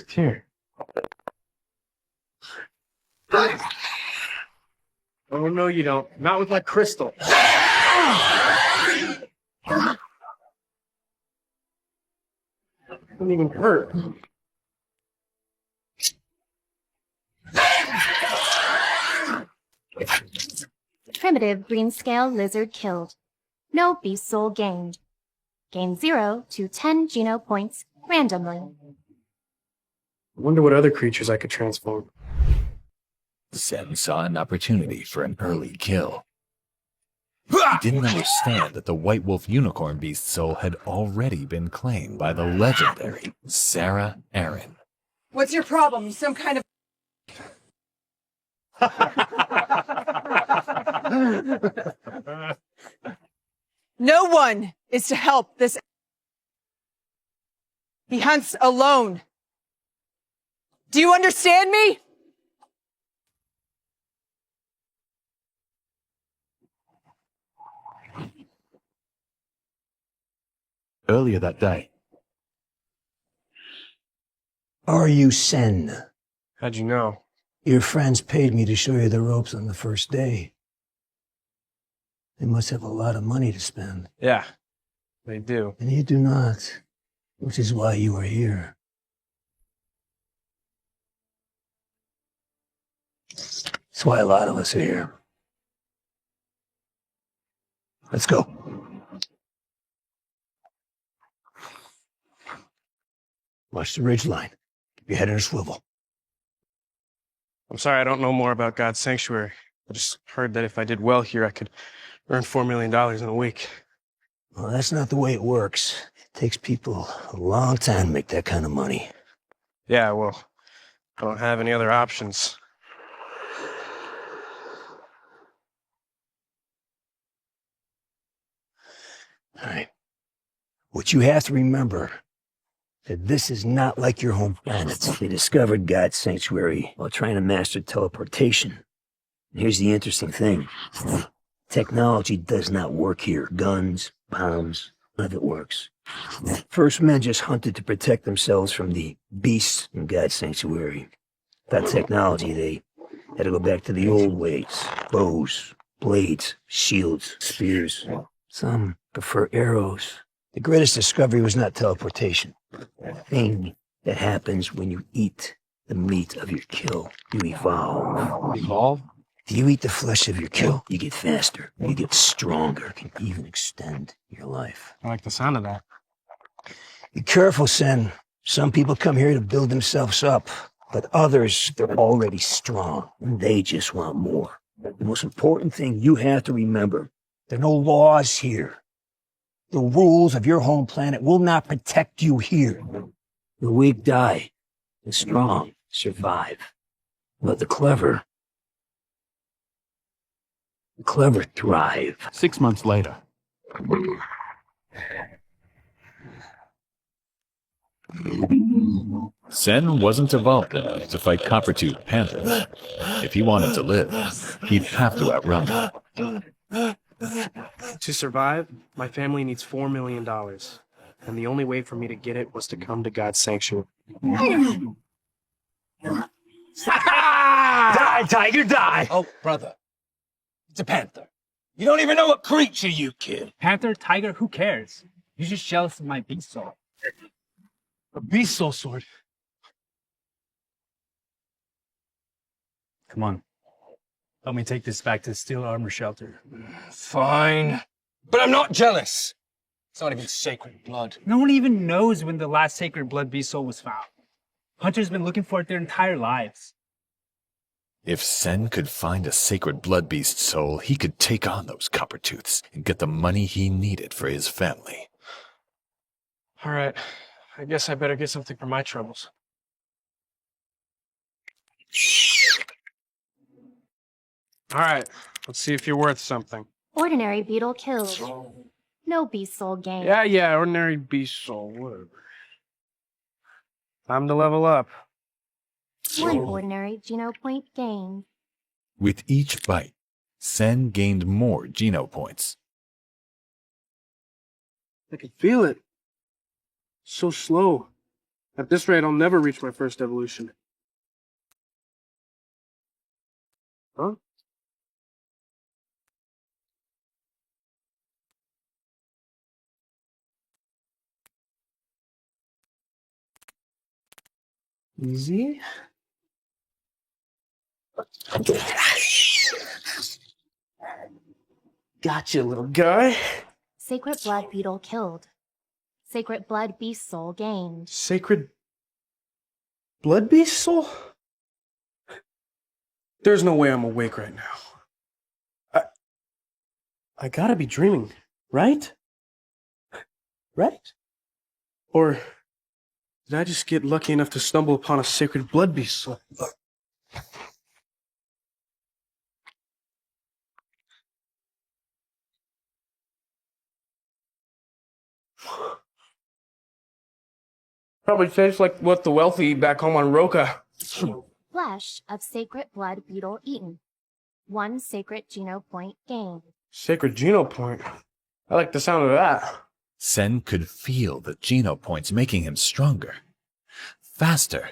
Here. Oh, no, you don't. Not with my crystal. Doesn't even hurt. Primitive green scale lizard killed. No beast soul gained. Gain 0 to 10 geno points randomly. I wonder what other creatures I could transform. Sen saw an opportunity for an early kill. He didn't understand that the white wolf unicorn beast soul had already been claimed by the legendary Sarah Aaron. What's your problem? Some kind of... No one is to help this. He hunts alone. Do you understand me? Earlier that day, Are you Sen? How'd you know? Your friends paid me to show you the ropes on the first day. They must have a lot of money to spend. Yeah, they do. And you do not, which is why you are here. That's why a lot of us are here. Let's go. Watch the ridge line. Keep your head in a swivel. I'm sorry, I don't know more about God's sanctuary. I just heard that if I did well here, I could earn $4 million in a week. Well, that's not the way it works. It takes people a long time to make that kind of money. Yeah, well, I don't have any other options. All right. What you have to remember that this is not like your home planet. They discovered God's sanctuary while trying to master teleportation. And here's the interesting thing. Technology does not work here. Guns, bombs, none of it works. First men just hunted to protect themselves from the beasts in God's sanctuary. Without technology, they had to go back to the old ways. Bows, blades, shields, spears. Some prefer arrows. The greatest discovery was not teleportation. The thing that happens when you eat the meat of your kill. You evolve. Evolve? If you eat the flesh of your kill, you get faster, you get stronger, can even extend your life. I like the sound of that. Be careful, Sen. Some people come here to build themselves up, but others, they're already strong, and they just want more. The most important thing you have to remember, there are no laws here. The rules of your home planet will not protect you here. The weak die, the strong survive. But the clever thrive. 6 months later, Sen wasn't evolved enough to fight copper-toothed panthers. If he wanted to live, he'd have to outrun them. To survive, my family needs $4 million. And the only way for me to get it was to come to God's sanctuary. Die, tiger, die! Oh, brother. It's a panther. You don't even know what creature you killed. Panther, tiger, who cares? You're just jealous of my beast soul. A beast soul sword. Come on. Help me take this back to the steel armor shelter. Fine. But I'm not jealous. It's not even sacred blood. No one even knows when the last sacred blood beast soul was found. Hunters been looking for it their entire lives. If Sen could find a sacred blood beast soul, he could take on those copper-tooths and get the money he needed for his family. All right, I guess I better get something for my troubles. All right, let's see if you're worth something. Ordinary beetle killed. No beast soul gained. Yeah, ordinary beast soul, whatever. Time to level up. 1 ordinary geno point gained. With each bite, Sen gained more geno points. I can feel it. So slow. At this rate, I'll never reach my first evolution. Huh? Easy. Gotcha, little guy. Sacred blood beetle killed. Sacred blood beast soul gained. Sacred blood beast soul? There's no way I'm awake right now. I gotta be dreaming, right? Right? Or did I just get lucky enough to stumble upon a sacred blood beast soul? Probably tastes like what the wealthy eat back home on Roca. Flesh of sacred blood beetle eaten. 1 sacred geno point gained. Sacred Geno Point. I like the sound of that. Sen could feel the Geno points making him stronger. Faster.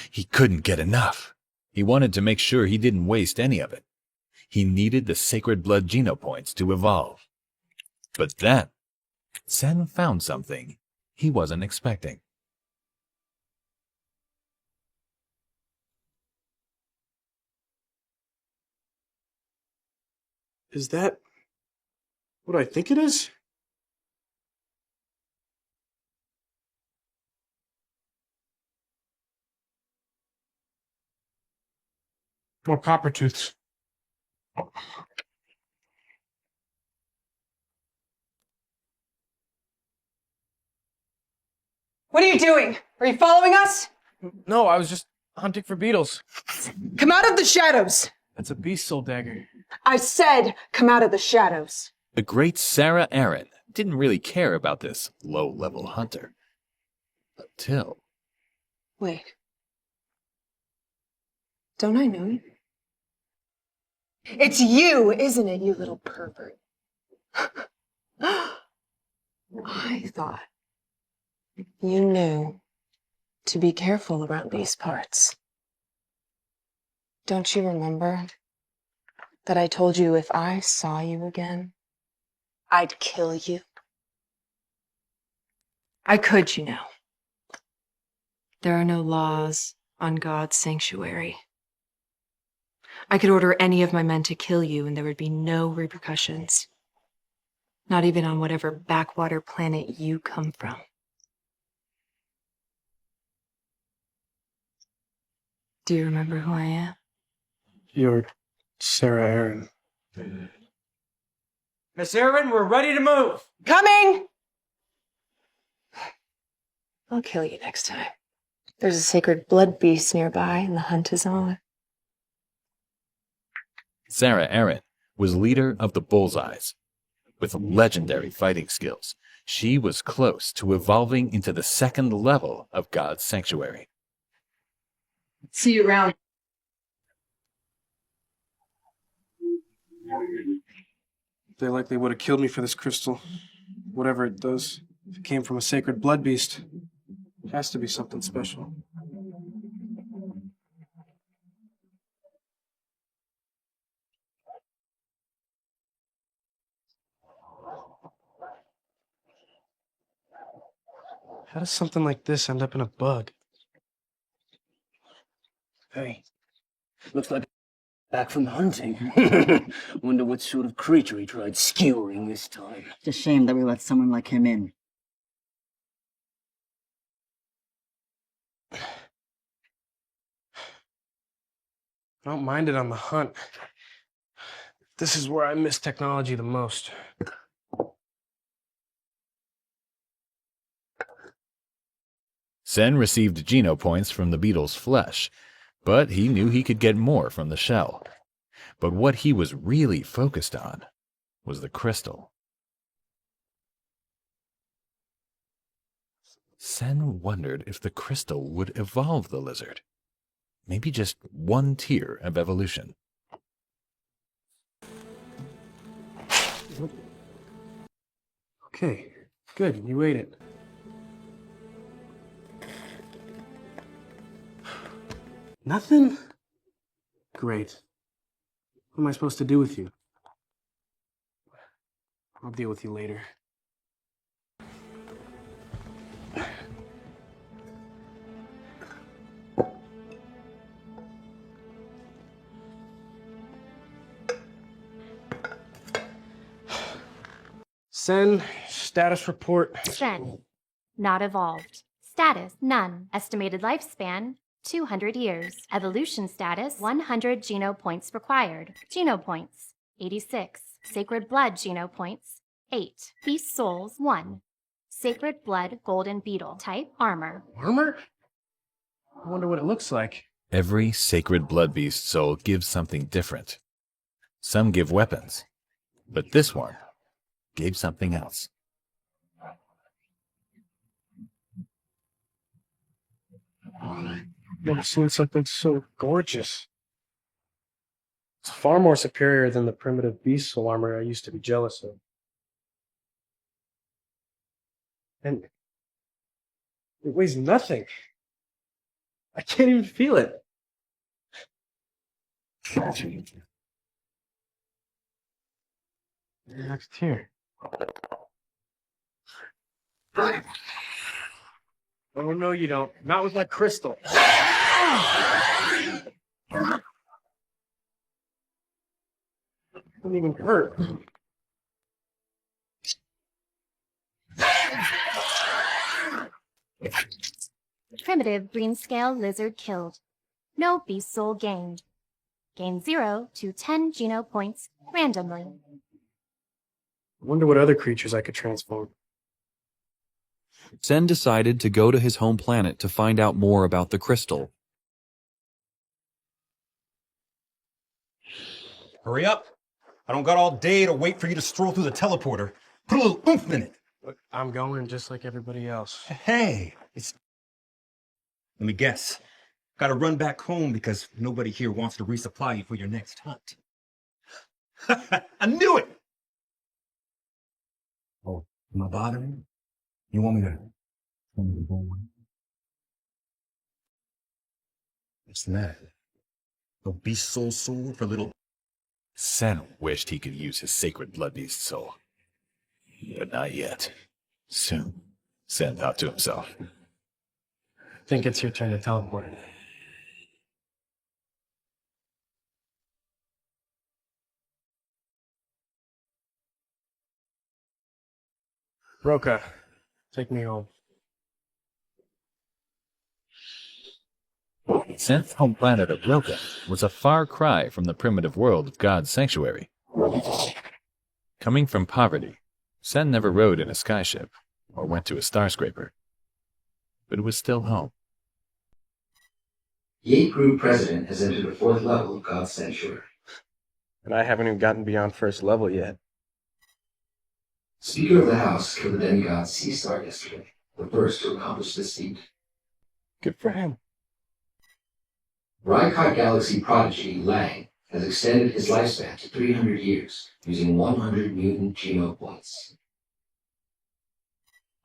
He couldn't get enough. He wanted to make sure he didn't waste any of it. He needed the sacred blood Geno points to evolve. But then, Sen found something he wasn't expecting. Is that what I think it is? More copper tooths. What are you doing? Are you following us? No, I was just hunting for beetles. Come out of the shadows! That's a beast soul dagger. I said, come out of the shadows. The great Sarah Aaron didn't really care about this low-level hunter. Until... Wait. Don't I know you? It's you, isn't it, you little pervert? I thought you knew to be careful around these parts. Don't you remember that I told you if I saw you again, I'd kill you? I could, you know. There are no laws on God's sanctuary. I could order any of my men to kill you and there would be no repercussions. Not even on whatever backwater planet you come from. Do you remember who I am? You're Sarah Aaron. Miss Aaron, we're ready to move. Coming! I'll kill you next time. There's a sacred blood beast nearby and the hunt is on. Sarah Aaron was leader of the Bullseyes. With legendary fighting skills, she was close to evolving into the second level of God's sanctuary. See you around. They likely would have killed me for this crystal. Whatever it does. If it came from a sacred blood beast, it has to be something special. How does something like this end up in a bug? Hey, looks like back from hunting. Wonder what sort of creature he tried skewering this time. It's a shame that we let someone like him in. I don't mind it on the hunt. This is where I miss technology the most. Sen received Geno points from the beetle's flesh, but he knew he could get more from the shell. But what he was really focused on was the crystal. Sen wondered if the crystal would evolve the lizard. Maybe just one tier of evolution. Okay, good, you ate it. Nothing? Great. What am I supposed to do with you? I'll deal with you later. Send status report. Send. Not evolved. Status, none. Estimated lifespan, 200 years. Evolution status, 100 genopoints required. Genopoints, 86. Sacred blood genopoints, 8. Beast souls, 1. Sacred blood golden beetle. Type, armor. Armor? I wonder what it looks like. Every sacred blood beast soul gives something different. Some give weapons, but this one gave something else. Never seen something so gorgeous. It's far more superior than the primitive beast soul armor I used to be jealous of. And it weighs nothing. I can't even feel it. Next here. Oh, no, you don't. Not with my crystal. Doesn't even hurt. Primitive green scale lizard killed. No beast soul gained. Gain 0 to 10 genopoints randomly. I wonder what other creatures I could transform. Sen decided to go to his home planet to find out more about the crystal. Hurry up. I don't got all day to wait for you to stroll through the teleporter. Put a little oomph in it. Look, I'm going just like everybody else. Hey, let me guess. Gotta run back home because nobody here wants to resupply you for your next hunt. I knew it! Oh, am I bothering you? You want me to go away? What's that? A beast soul sword for little... Sen wished he could use his sacred blood beast soul. But not yet. Soon, Sen thought to himself. I think it's your turn to teleport. Roka, take me home. Sen's home planet of Roka was a far cry from the primitive world of God's sanctuary. Coming from poverty, Sen never rode in a skyship or went to a starscraper, but was still home. Yate Group President has entered the 4th level of God's Sanctuary. And I haven't even gotten beyond first level yet. Speaker of the House killed the demigod Sea Star yesterday, the first to accomplish this feat. Good for him. Rykot Galaxy prodigy Lang has extended his lifespan to 300 years using 100 mutant genopoints.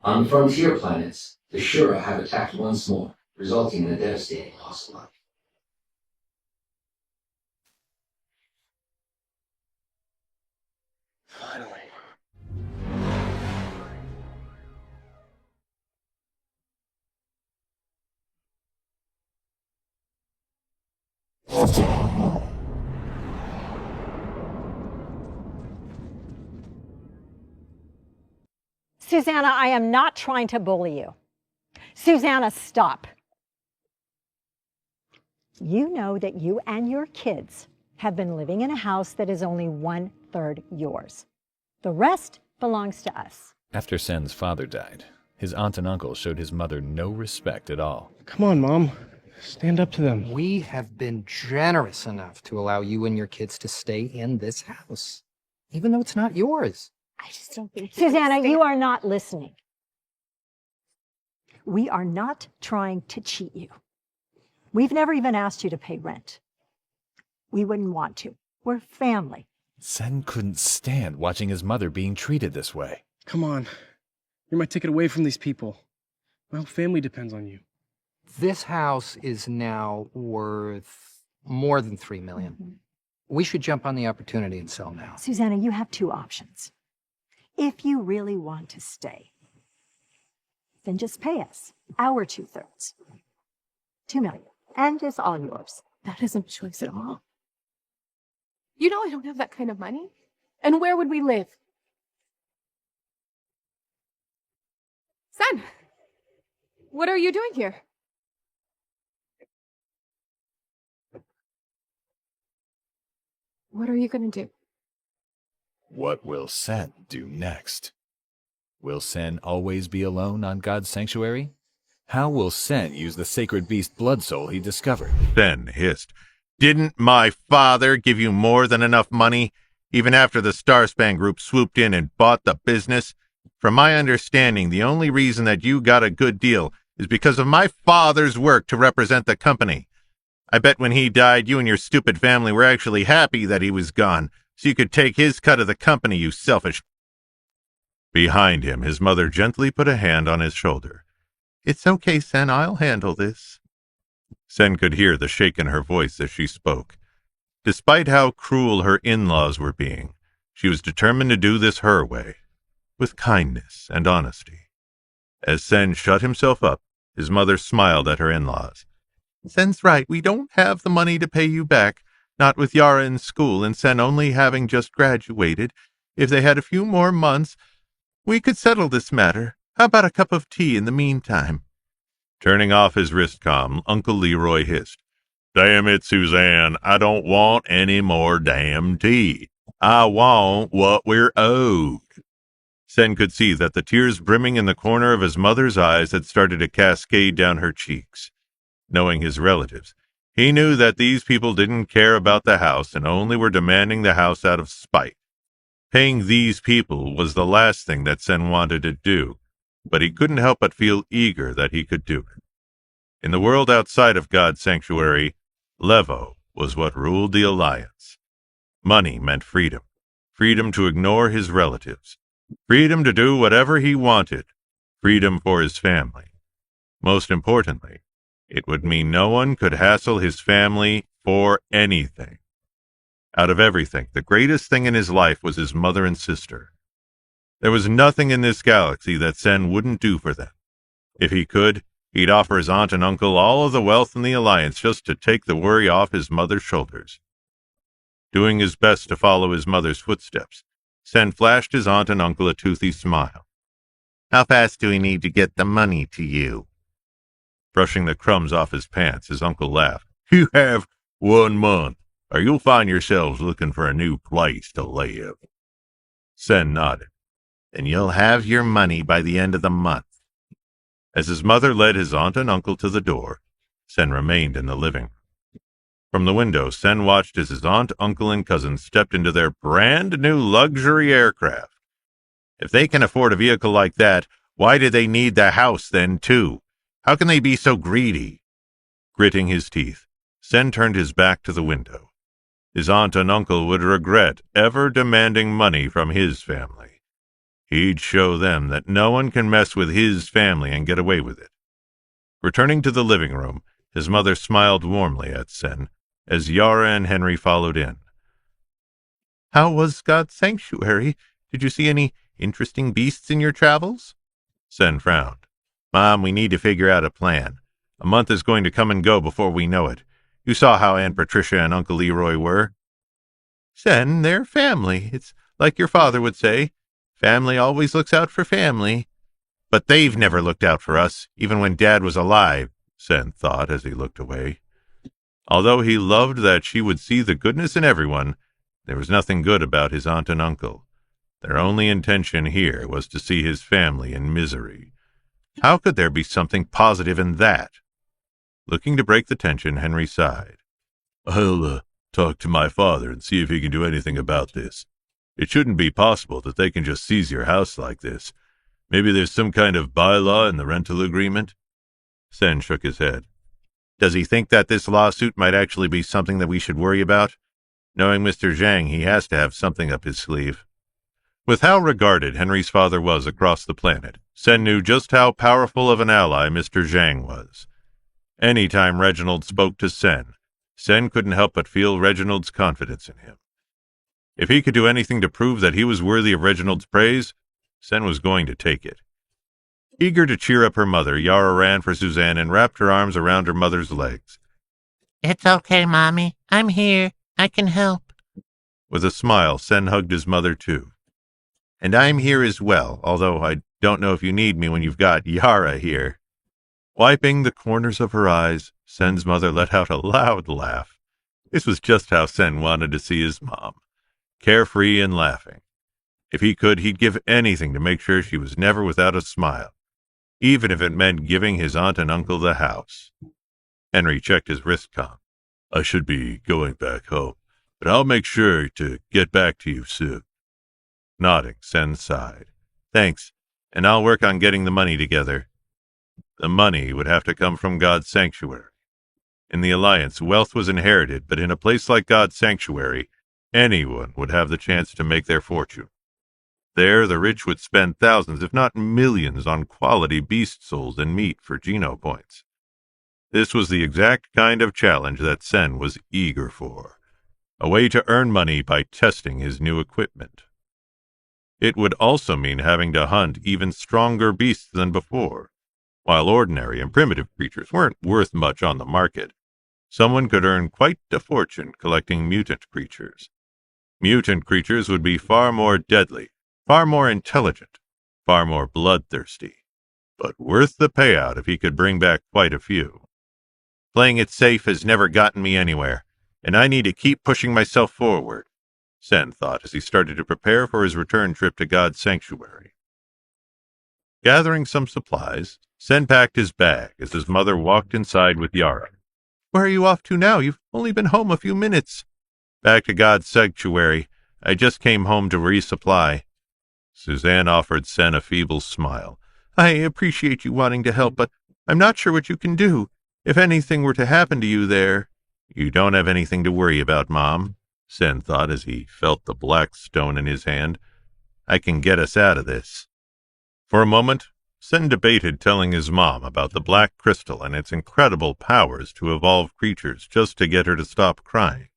On frontier planets, the Shura have attacked once more, resulting in a devastating loss of life. Finally. Susanna, I am not trying to bully you. Susanna, stop. You know that you and your kids have been living in a house that is only 1/3 yours. The rest belongs to us. After Sen's father died, his aunt and uncle showed his mother no respect at all. Come on, Mom. Stand up to them. We have been generous enough to allow you and your kids to stay in this house, even though it's not yours. I just don't think... Susanna, you are not listening. We are not trying to cheat you. We've never even asked you to pay rent. We wouldn't want to. We're family. Sen couldn't stand watching his mother being treated this way. Come on. You're my ticket away from these people. My whole family depends on you. This house is now worth more than $3 million. We should jump on the opportunity and sell now. Susanna, you have two options. If you really want to stay, then just pay us our 2/3. $2 million. And it's all yours. That isn't a choice at all. You know I don't have that kind of money. And where would we live? Son, what are you doing here? What are you going to do? What will Sen do next? Will Sen always be alone on God's sanctuary? How will Sen use the sacred beast blood soul he discovered? Sen hissed. Didn't my father give you more than enough money, even after the Starspan Group swooped in and bought the business? From my understanding, the only reason that you got a good deal is because of my father's work to represent the company. I bet when he died, you and your stupid family were actually happy that he was gone, so you could take his cut of the company, you selfish... Behind him, his mother gently put a hand on his shoulder. It's okay, Sen, I'll handle this. Sen could hear the shake in her voice as she spoke. Despite how cruel her in-laws were being, she was determined to do this her way, with kindness and honesty. As Sen shut himself up, his mother smiled at her in-laws. Sen's right, we don't have the money to pay you back, not with Yara in school and Sen only having just graduated. If they had a few more months, we could settle this matter. How about a cup of tea in the meantime? Turning off his wristcom, Uncle Leroy hissed. Damn it, Suzanne, I don't want any more damn tea. I want what we're owed. Sen could see that the tears brimming in the corner of his mother's eyes had started to cascade down her cheeks. Knowing his relatives, he knew that these people didn't care about the house and only were demanding the house out of spite. Paying these people was the last thing that Sen wanted to do, but he couldn't help but feel eager that he could do it. In the world outside of God's sanctuary, Levo was what ruled the Alliance. Money meant freedom, freedom to ignore his relatives, freedom to do whatever he wanted, freedom for his family. Most importantly, it would mean no one could hassle his family for anything. Out of everything, the greatest thing in his life was his mother and sister. There was nothing in this galaxy that Sen wouldn't do for them. If he could, he'd offer his aunt and uncle all of the wealth in the Alliance just to take the worry off his mother's shoulders. Doing his best to follow his mother's footsteps, Sen flashed his aunt and uncle a toothy smile. How fast do we need to get the money to you? Brushing the crumbs off his pants, his uncle laughed. You have 1 month, or you'll find yourselves looking for a new place to live. Sen nodded. Then you'll have your money by the end of the month. As his mother led his aunt and uncle to the door, Sen remained in the living room. From the window, Sen watched as his aunt, uncle, and cousin stepped into their brand-new luxury aircraft. If they can afford a vehicle like that, why do they need the house then, too? How can they be so greedy? Gritting his teeth, Sen turned his back to the window. His aunt and uncle would regret ever demanding money from his family. He'd show them that no one can mess with his family and get away with it. Returning to the living room, his mother smiled warmly at Sen as Yara and Henry followed in. How was God's sanctuary? Did you see any interesting beasts in your travels? Sen frowned. Mom, we need to figure out a plan. A month is going to come and go before we know it. You saw how Aunt Patricia and Uncle Leroy were. Sen, they're family. It's like your father would say. Family always looks out for family. But they've never looked out for us, even when Dad was alive, Sen thought as he looked away. Although he loved that she would see the goodness in everyone, there was nothing good about his aunt and uncle. Their only intention here was to see his family in misery. How could there be something positive in that? Looking to break the tension, Henry sighed. I'll talk to my father and see if he can do anything about this. It shouldn't be possible that they can just seize your house like this. Maybe there's some kind of bylaw in the rental agreement? Sen shook his head. Does he think that this lawsuit might actually be something that we should worry about? Knowing Mr. Zhang, he has to have something up his sleeve. With how regarded Henry's father was across the planet, Sen knew just how powerful of an ally Mr. Zhang was. Any time Reginald spoke to Sen couldn't help but feel Reginald's confidence in him. If he could do anything to prove that he was worthy of Reginald's praise, Sen was going to take it. Eager to cheer up her mother, Yara ran for Suzanne and wrapped her arms around her mother's legs. It's okay, Mommy. I'm here. I can help. With a smile, Sen hugged his mother, too. And I'm here as well, although I don't know if you need me when you've got Yara here. Wiping the corners of her eyes, Sen's mother let out a loud laugh. This was just how Sen wanted to see his mom, carefree and laughing. If he could, he'd give anything to make sure she was never without a smile, even if it meant giving his aunt and uncle the house. Henry checked his wristcom. I should be going back home, but I'll make sure to get back to you soon. Nodding, Sen sighed. Thanks, and I'll work on getting the money together. The money would have to come from God's sanctuary. In the Alliance, wealth was inherited, but in a place like God's sanctuary, anyone would have the chance to make their fortune. There, the rich would spend thousands, if not millions, on quality beast souls and meat for Geno points. This was the exact kind of challenge that Sen was eager for, a way to earn money by testing his new equipment. It would also mean having to hunt even stronger beasts than before. While ordinary and primitive creatures weren't worth much on the market, someone could earn quite a fortune collecting mutant creatures. Mutant creatures would be far more deadly, far more intelligent, far more bloodthirsty, but worth the payout if he could bring back quite a few. Playing it safe has never gotten me anywhere, and I need to keep pushing myself forward, Sen thought as he started to prepare for his return trip to God's sanctuary. Gathering some supplies, Sen packed his bag as his mother walked inside with Yara. Where are you off to now? You've only been home a few minutes. Back to God's sanctuary. I just came home to resupply. Suzanne offered Sen a feeble smile. I appreciate you wanting to help, but I'm not sure what you can do. If anything were to happen to you there... You don't have anything to worry about, Mom, Sen thought as he felt the black stone in his hand. I can get us out of this. For a moment, Sen debated telling his mom about the black crystal and its incredible powers to evolve creatures just to get her to stop crying.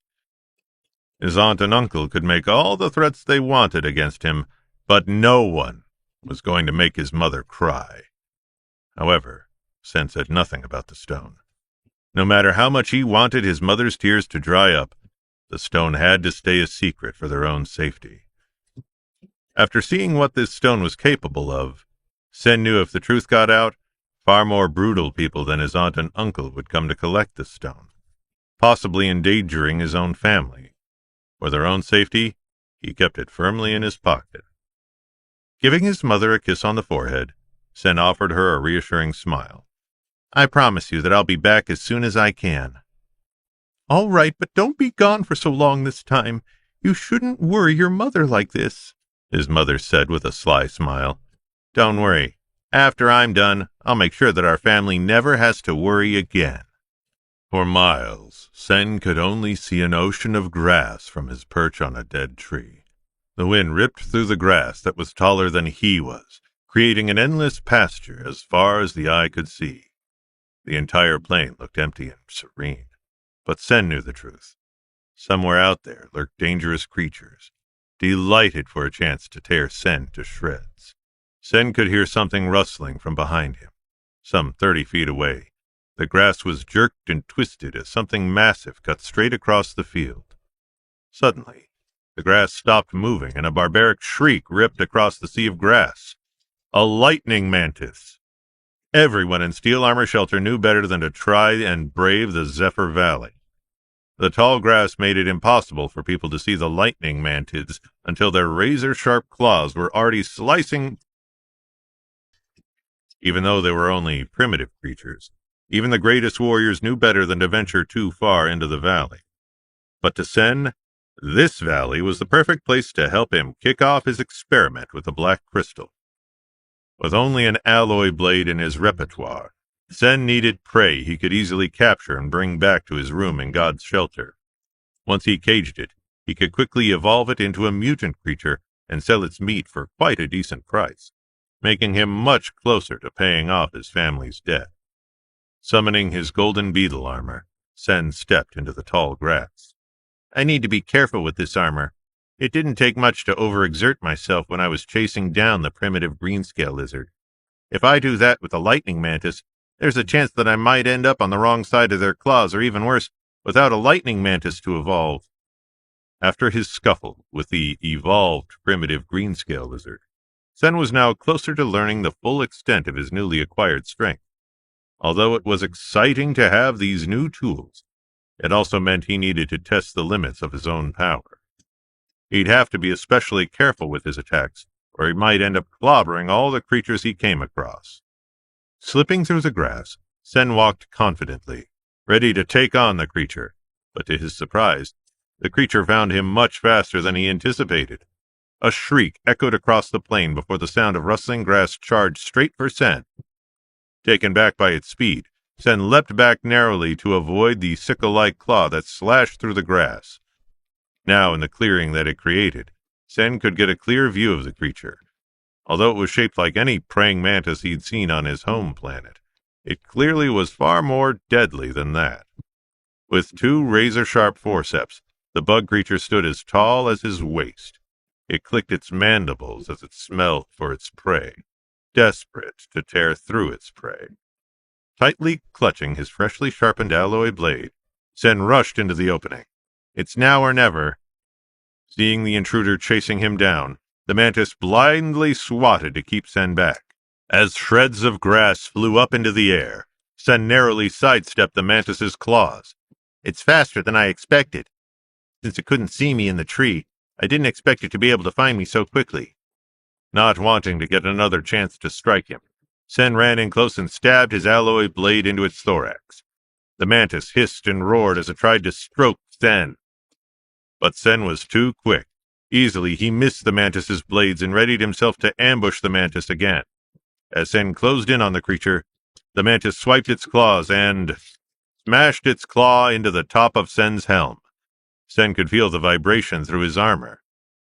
His aunt and uncle could make all the threats they wanted against him, but no one was going to make his mother cry. However, Sen said nothing about the stone. No matter how much he wanted his mother's tears to dry up, the stone had to stay a secret for their own safety. After seeing what this stone was capable of, Sen knew if the truth got out, far more brutal people than his aunt and uncle would come to collect the stone, possibly endangering his own family. For their own safety, he kept it firmly in his pocket. Giving his mother a kiss on the forehead, Sen offered her a reassuring smile. I promise you that I'll be back as soon as I can. All right, but don't be gone for so long this time. You shouldn't worry your mother like this, his mother said with a sly smile. Don't worry. After I'm done, I'll make sure that our family never has to worry again. For miles, Sen could only see an ocean of grass from his perch on a dead tree. The wind ripped through the grass that was taller than he was, creating an endless pasture as far as the eye could see. The entire plain looked empty and serene, but Sen knew the truth. Somewhere out there lurked dangerous creatures, delighted for a chance to tear Sen to shreds. Sen could hear something rustling from behind him. Some 30 feet away, the grass was jerked and twisted as something massive cut straight across the field. Suddenly, the grass stopped moving and a barbaric shriek ripped across the sea of grass. A lightning mantis! Everyone in Steel Armor Shelter knew better than to try and brave the Zephyr Valley. The tall grass made it impossible for people to see the lightning mantids until their razor-sharp claws were already slicing. Even though they were only primitive creatures, even the greatest warriors knew better than to venture too far into the valley. But to Sen, this valley was the perfect place to help him kick off his experiment with the black crystal. With only an alloy blade in his repertoire, Sen needed prey he could easily capture and bring back to his room in God's shelter. Once he caged it, he could quickly evolve it into a mutant creature and sell its meat for quite a decent price, making him much closer to paying off his family's debt. Summoning his golden beetle armor, Sen stepped into the tall grass. I need to be careful with this armor. It didn't take much to overexert myself when I was chasing down the primitive greenscale lizard. If I do that with a lightning mantis, there's a chance that I might end up on the wrong side of their claws, or even worse, without a lightning mantis to evolve. After his scuffle with the evolved primitive greenscale lizard, Sen was now closer to learning the full extent of his newly acquired strength. Although it was exciting to have these new tools, it also meant he needed to test the limits of his own power. He'd have to be especially careful with his attacks, or he might end up clobbering all the creatures he came across. Slipping through the grass, Sen walked confidently, ready to take on the creature, but to his surprise, the creature found him much faster than he anticipated. A shriek echoed across the plain before the sound of rustling grass charged straight for Sen. Taken back by its speed, Sen leapt back narrowly to avoid the sickle-like claw that slashed through the grass. Now, in the clearing that it created, Sen could get a clear view of the creature. Although it was shaped like any praying mantis he'd seen on his home planet, it clearly was far more deadly than that. With 2 razor-sharp forceps, the bug creature stood as tall as his waist. It clicked its mandibles as it smelled for its prey, desperate to tear through its prey. Tightly clutching his freshly sharpened alloy blade, Sen rushed into the opening. It's now or never. Seeing the intruder chasing him down, the mantis blindly swatted to keep Sen back. As shreds of grass flew up into the air, Sen narrowly sidestepped the mantis's claws. It's faster than I expected. Since it couldn't see me in the tree, I didn't expect it to be able to find me so quickly. Not wanting to get another chance to strike him, Sen ran in close and stabbed his alloy blade into its thorax. The mantis hissed and roared as it tried to stroke Sen. But Sen was too quick. Easily he missed the mantis's blades and readied himself to ambush the mantis again. As Sen closed in on the creature, the mantis swiped its claws and smashed its claw into the top of Sen's helm. Sen could feel the vibration through his armor.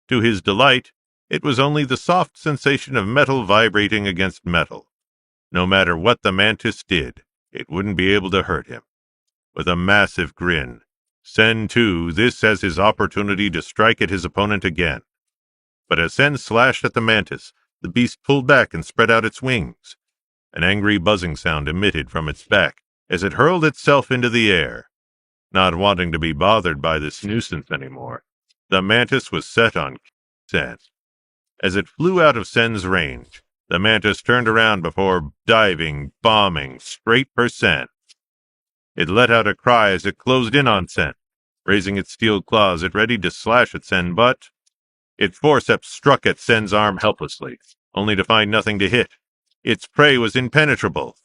To his delight, it was only the soft sensation of metal vibrating against metal. No matter what the mantis did, it wouldn't be able to hurt him. With a massive grin, Sen too this as his opportunity to strike at his opponent again. But as Sen slashed at the mantis, the beast pulled back and spread out its wings. An angry buzzing sound emitted from its back as it hurled itself into the air. Not wanting to be bothered by this nuisance anymore, the mantis was set on Sen. As it flew out of Sen's range, the mantis turned around before diving, bombing, straight for Sen. It let out a cry as it closed in on Sen. Raising its steel claws, it readied to slash at Sen, but its forceps struck at Sen's arm helplessly, only to find nothing to hit. Its prey was impenetrable.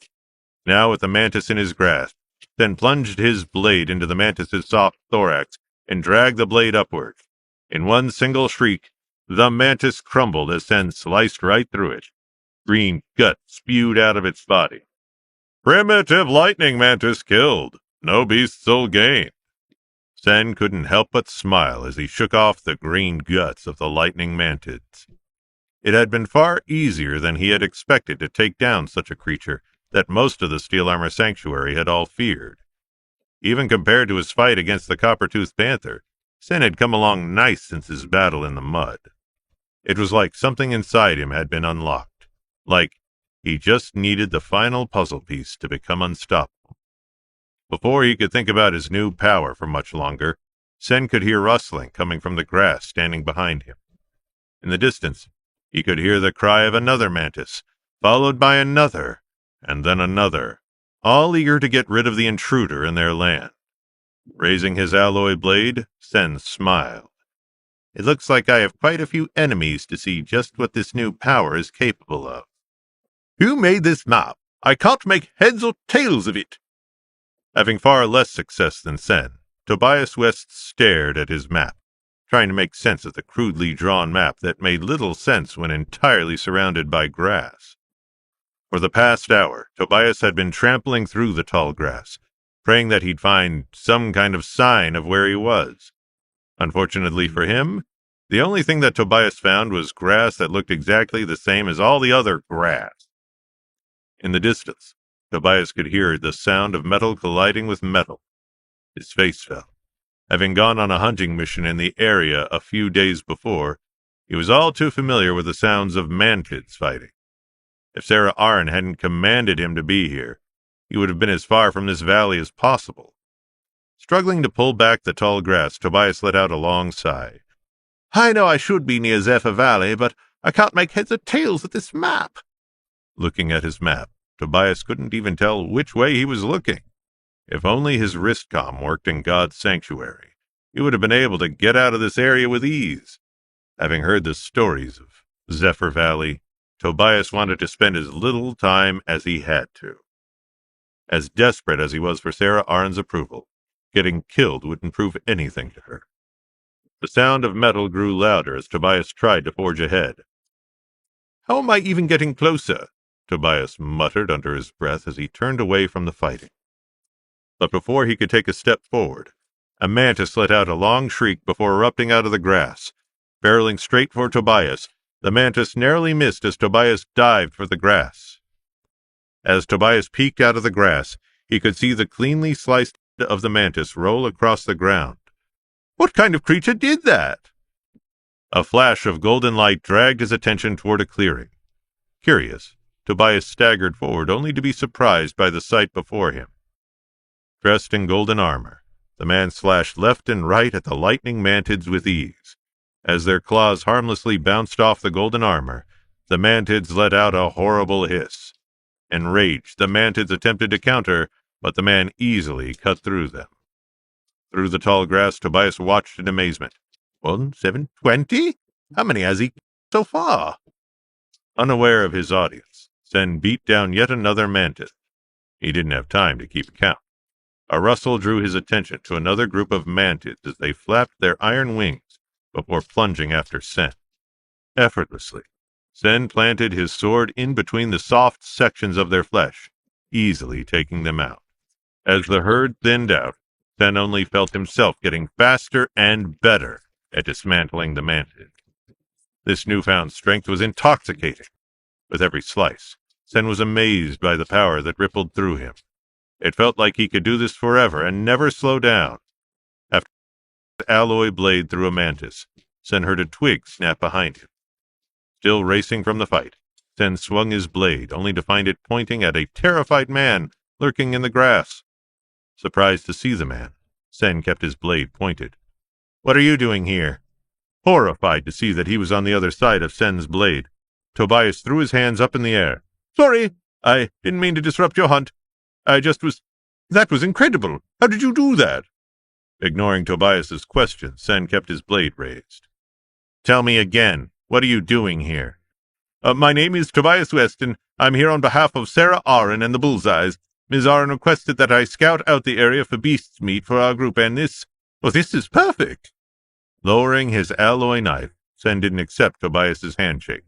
Now, with the mantis in his grasp, Sen plunged his blade into the mantis's soft thorax and dragged the blade upward. In one single shriek, the mantis crumbled as Sen sliced right through it. Green gut spewed out of its body. Primitive lightning mantis killed. No beast soul gained. Sen couldn't help but smile as he shook off the green guts of the lightning mantis. It had been far easier than he had expected to take down such a creature that most of the Steel Armor Sanctuary had all feared. Even compared to his fight against the copper-toothed panther, Sen had come along nice since his battle in the mud. It was like something inside him had been unlocked, like he just needed the final puzzle piece to become unstoppable. Before he could think about his new power for much longer, Sen could hear rustling coming from the grass standing behind him. In the distance, he could hear the cry of another mantis, followed by another, and then another, all eager to get rid of the intruder in their land. Raising his alloy blade, Sen smiled. It looks like I have quite a few enemies to see just what this new power is capable of. Who made this map? I can't make heads or tails of it. Having far less success than Sen, Tobias West stared at his map, trying to make sense of the crudely drawn map that made little sense when entirely surrounded by grass. For the past hour, Tobias had been trampling through the tall grass, praying that he'd find some kind of sign of where he was. Unfortunately for him, the only thing that Tobias found was grass that looked exactly the same as all the other grass. In the distance, Tobias could hear the sound of metal colliding with metal. His face fell. Having gone on a hunting mission in the area a few days before, he was all too familiar with the sounds of mantids fighting. If Sarah Arryn hadn't commanded him to be here, he would have been as far from this valley as possible. Struggling to pull back the tall grass, Tobias let out a long sigh. I know I should be near Zephyr Valley, but I can't make heads or tails with this map. Looking at his map, Tobias couldn't even tell which way he was looking. If only his wristcom worked in God's sanctuary, he would have been able to get out of this area with ease. Having heard the stories of Zephyr Valley, Tobias wanted to spend as little time as he had to. As desperate as he was for Sarah Arryn's approval, getting killed wouldn't prove anything to her. The sound of metal grew louder as Tobias tried to forge ahead. How am I even getting closer? Tobias muttered under his breath as he turned away from the fighting. But before he could take a step forward, a mantis let out a long shriek before erupting out of the grass. Barreling straight for Tobias, the mantis narrowly missed as Tobias dived for the grass. As Tobias peeked out of the grass, he could see the cleanly sliced head of the mantis roll across the ground. What kind of creature did that? A flash of golden light dragged his attention toward a clearing. Curious, Tobias staggered forward only to be surprised by the sight before him. Dressed in golden armor, the man slashed left and right at the lightning mantids with ease. As their claws harmlessly bounced off the golden armor, the mantids let out a horrible hiss. Enraged, the mantids attempted to counter, but the man easily cut through them. Through the tall grass, Tobias watched in amazement. 1720? How many has he so far? Unaware of his audience, Sen beat down yet another mantis. He didn't have time to keep count. A rustle drew his attention to another group of mantids as they flapped their iron wings before plunging after Sen. Effortlessly, Sen planted his sword in between the soft sections of their flesh, easily taking them out. As the herd thinned out, Sen only felt himself getting faster and better at dismantling the mantid. This newfound strength was intoxicating. With every slice, Sen was amazed by the power that rippled through him. It felt like he could do this forever and never slow down. After the alloy blade through a mantis, Sen heard a twig snap behind him. Still racing from the fight, Sen swung his blade, only to find it pointing at a terrified man lurking in the grass. Surprised to see the man, Sen kept his blade pointed. What are you doing here? Horrified to see that he was on the other side of Sen's blade, Tobias threw his hands up in the air. Sorry, I didn't mean to disrupt your hunt. That was incredible. How did you do that? Ignoring Tobias's question, Sen kept his blade raised. Tell me again, what are you doing here? My name is Tobias Weston. I'm here on behalf of Sarah Arryn and the Bullseyes. Ms. Arryn requested that I scout out the area for beast's meat for our group, and this is perfect. Lowering his alloy knife, Sen didn't accept Tobias's handshake.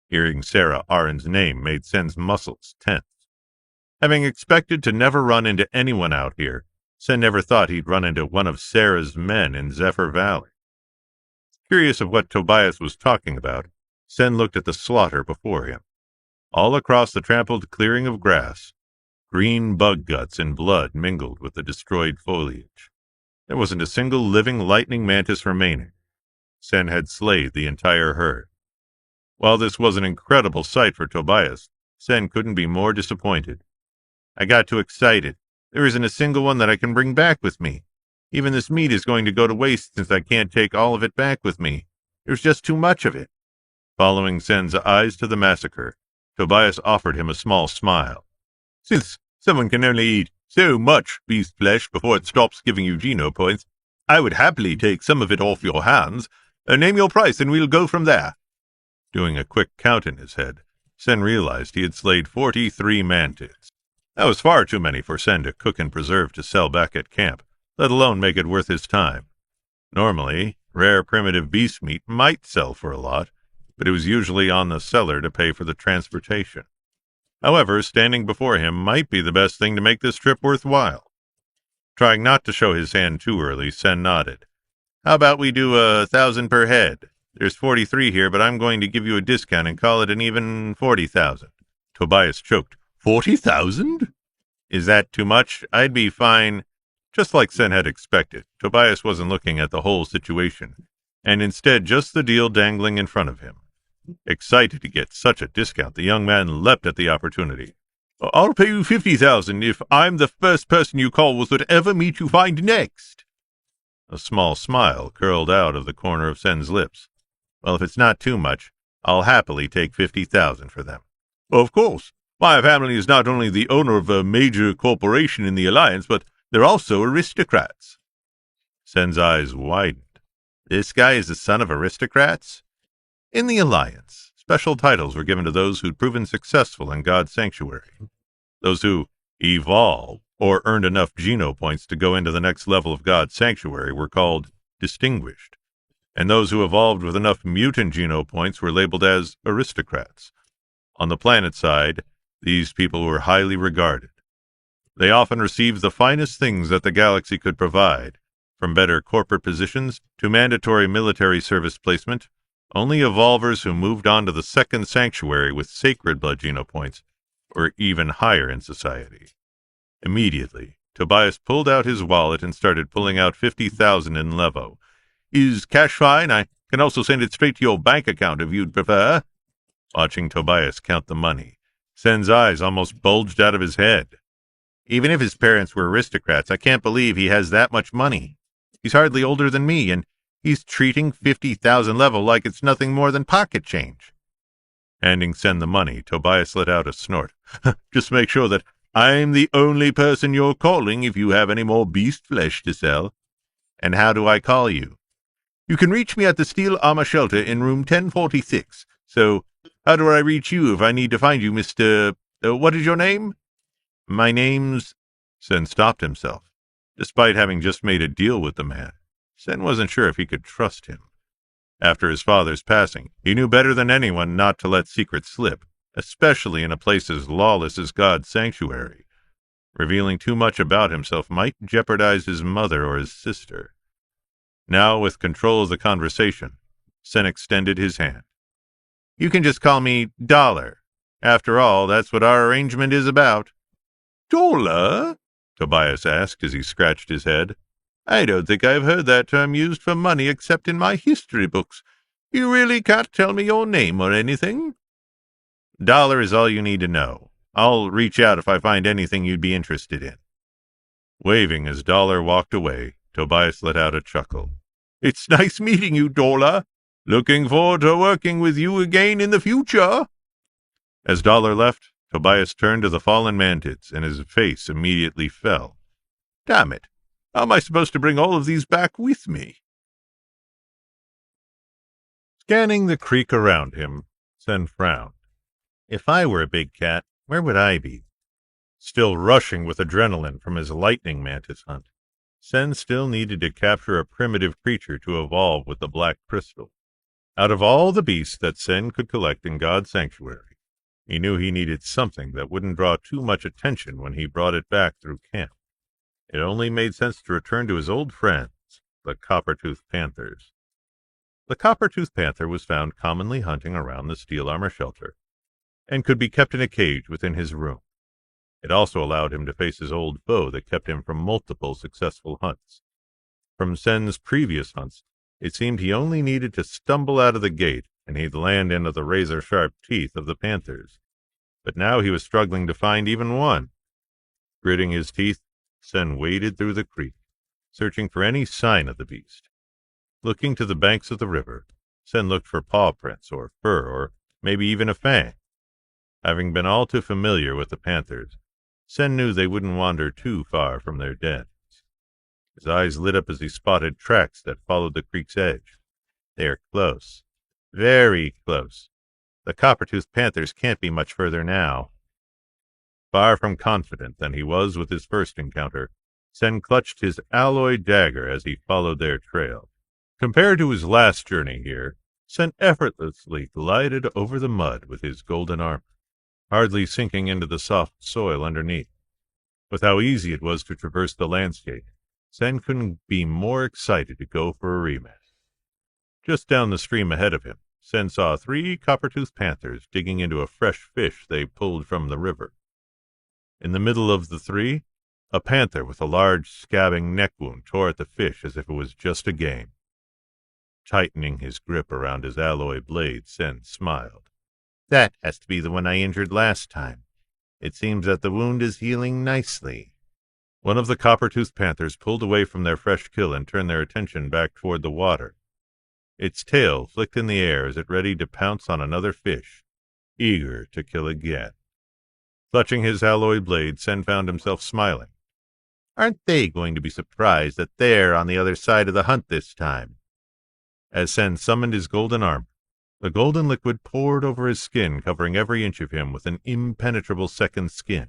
Hearing Sarah Arryn's name made Sen's muscles tense. Having expected to never run into anyone out here, Sen never thought he'd run into one of Sarah's men in Zephyr Valley. Curious of what Tobias was talking about, Sen looked at the slaughter before him. All across the trampled clearing of grass, green bug guts and blood mingled with the destroyed foliage. There wasn't a single living lightning mantis remaining. Sen had slayed the entire herd. While this was an incredible sight for Tobias, Sen couldn't be more disappointed. I got too excited. There isn't a single one that I can bring back with me. Even this meat is going to go to waste since I can't take all of it back with me. There's just too much of it. Following Sen's eyes to the massacre, Tobias offered him a small smile. Since someone can only eat so much beast flesh before it stops giving you Geno points, I would happily take some of it off your hands. Name your price and we'll go from there. Doing a quick count in his head, Sen realized he had slayed 43 mantids. That was far too many for Sen to cook and preserve to sell back at camp, let alone make it worth his time. Normally, rare primitive beast meat might sell for a lot, but it was usually on the seller to pay for the transportation. However, standing before him might be the best thing to make this trip worthwhile. Trying not to show his hand too early, Sen nodded. How about we do 1,000 per head? There's 43 here, but I'm going to give you a discount and call it an even 40,000. Tobias choked. 40,000? Is that too much? I'd be fine. Just like Sen had expected, Tobias wasn't looking at the whole situation, and instead just the deal dangling in front of him. Excited to get such a discount, the young man leapt at the opportunity. I'll pay you 50,000 if I'm the first person you call with whatever meat you find next. A small smile curled out of the corner of Sen's lips. Well, if it's not too much, I'll happily take 50,000 for them. Of course. My family is not only the owner of a major corporation in the Alliance, but they're also aristocrats. Sen's eyes widened. This guy is the son of aristocrats? In the Alliance, special titles were given to those who'd proven successful in God's sanctuary. Those who evolved or earned enough Geno points to go into the next level of God's sanctuary were called distinguished, and those who evolved with enough mutant Geno points were labeled as aristocrats. On the planet side, these people were highly regarded. They often received the finest things that the galaxy could provide, from better corporate positions to mandatory military service placement. Only evolvers who moved on to the second sanctuary with sacred blood Geno points were even higher in society. Immediately, Tobias pulled out his wallet and started pulling out 50,000 in levo. Is cash fine? I can also send it straight to your bank account if you'd prefer. Watching Tobias count the money, Sen's eyes almost bulged out of his head. Even if his parents were aristocrats, I can't believe he has that much money. He's hardly older than me, and he's treating 50,000 levo like it's nothing more than pocket change. Handing Sen the money, Tobias let out a snort. Just make sure that I'm the only person you're calling if you have any more beast flesh to sell. And how do I call you? You can reach me at the Steel Armor Shelter in room 1046. So, how do I reach you if I need to find you, Mr. What is your name? My name's... Sen stopped himself. Despite having just made a deal with the man, Sen wasn't sure if he could trust him. After his father's passing, he knew better than anyone not to let secrets slip, especially in a place as lawless as God's sanctuary. Revealing too much about himself might jeopardize his mother or his sister. Now, with control of the conversation, Sen extended his hand. You can just call me Dollar. After all, that's what our arrangement is about. Dollar? Tobias asked as he scratched his head. I don't think I've heard that term used for money except in my history books. You really can't tell me your name or anything? Dollar is all you need to know. I'll reach out if I find anything you'd be interested in. Waving as Dollar walked away, Tobias let out a chuckle. It's nice meeting you, Dollar. Looking forward to working with you again in the future. As Dollar left, Tobias turned to the fallen mantids, and his face immediately fell. Damn it. How am I supposed to bring all of these back with me? Scanning the creek around him, Sen frowned. If I were a big cat, where would I be? Still rushing with adrenaline from his lightning mantis hunt, Sen still needed to capture a primitive creature to evolve with the black crystal. Out of all the beasts that Sen could collect in God's sanctuary, he knew he needed something that wouldn't draw too much attention when he brought it back through camp. It only made sense to return to his old friends, the copper-toothed panthers. The copper-toothed panther was found commonly hunting around the steel armor shelter, and could be kept in a cage within his room. It also allowed him to face his old foe that kept him from multiple successful hunts. From Sen's previous hunts, it seemed he only needed to stumble out of the gate, and he'd land into the razor-sharp teeth of the panthers. But now he was struggling to find even one. Gritting his teeth, Sen waded through the creek, searching for any sign of the beast. Looking to the banks of the river, Sen looked for paw prints or fur or maybe even a fang. Having been all too familiar with the panthers, Sen knew they wouldn't wander too far from their dens. His eyes lit up as he spotted tracks that followed the creek's edge. They are close. Very close. The copper-toothed panthers can't be much further now. Far from confident than he was with his first encounter, Sen clutched his alloy dagger as he followed their trail. Compared to his last journey here, Sen effortlessly glided over the mud with his golden armor, hardly sinking into the soft soil underneath. With how easy it was to traverse the landscape, Sen couldn't be more excited to go for a rematch. Just down the stream ahead of him, Sen saw 3 copper-toothed panthers digging into a fresh fish they pulled from the river. In the middle of the three, a panther with a large scabbing neck wound tore at the fish as if it was just a game. Tightening his grip around his alloy blade, Sen smiled. That has to be the one I injured last time. It seems that the wound is healing nicely. One of the copper-toothed panthers pulled away from their fresh kill and turned their attention back toward the water. Its tail flicked in the air as it readied to pounce on another fish, eager to kill again. Clutching his alloy blade, Sen found himself smiling. Aren't they going to be surprised that they're on the other side of the hunt this time? As Sen summoned his golden armor, the golden liquid poured over his skin, covering every inch of him with an impenetrable second skin.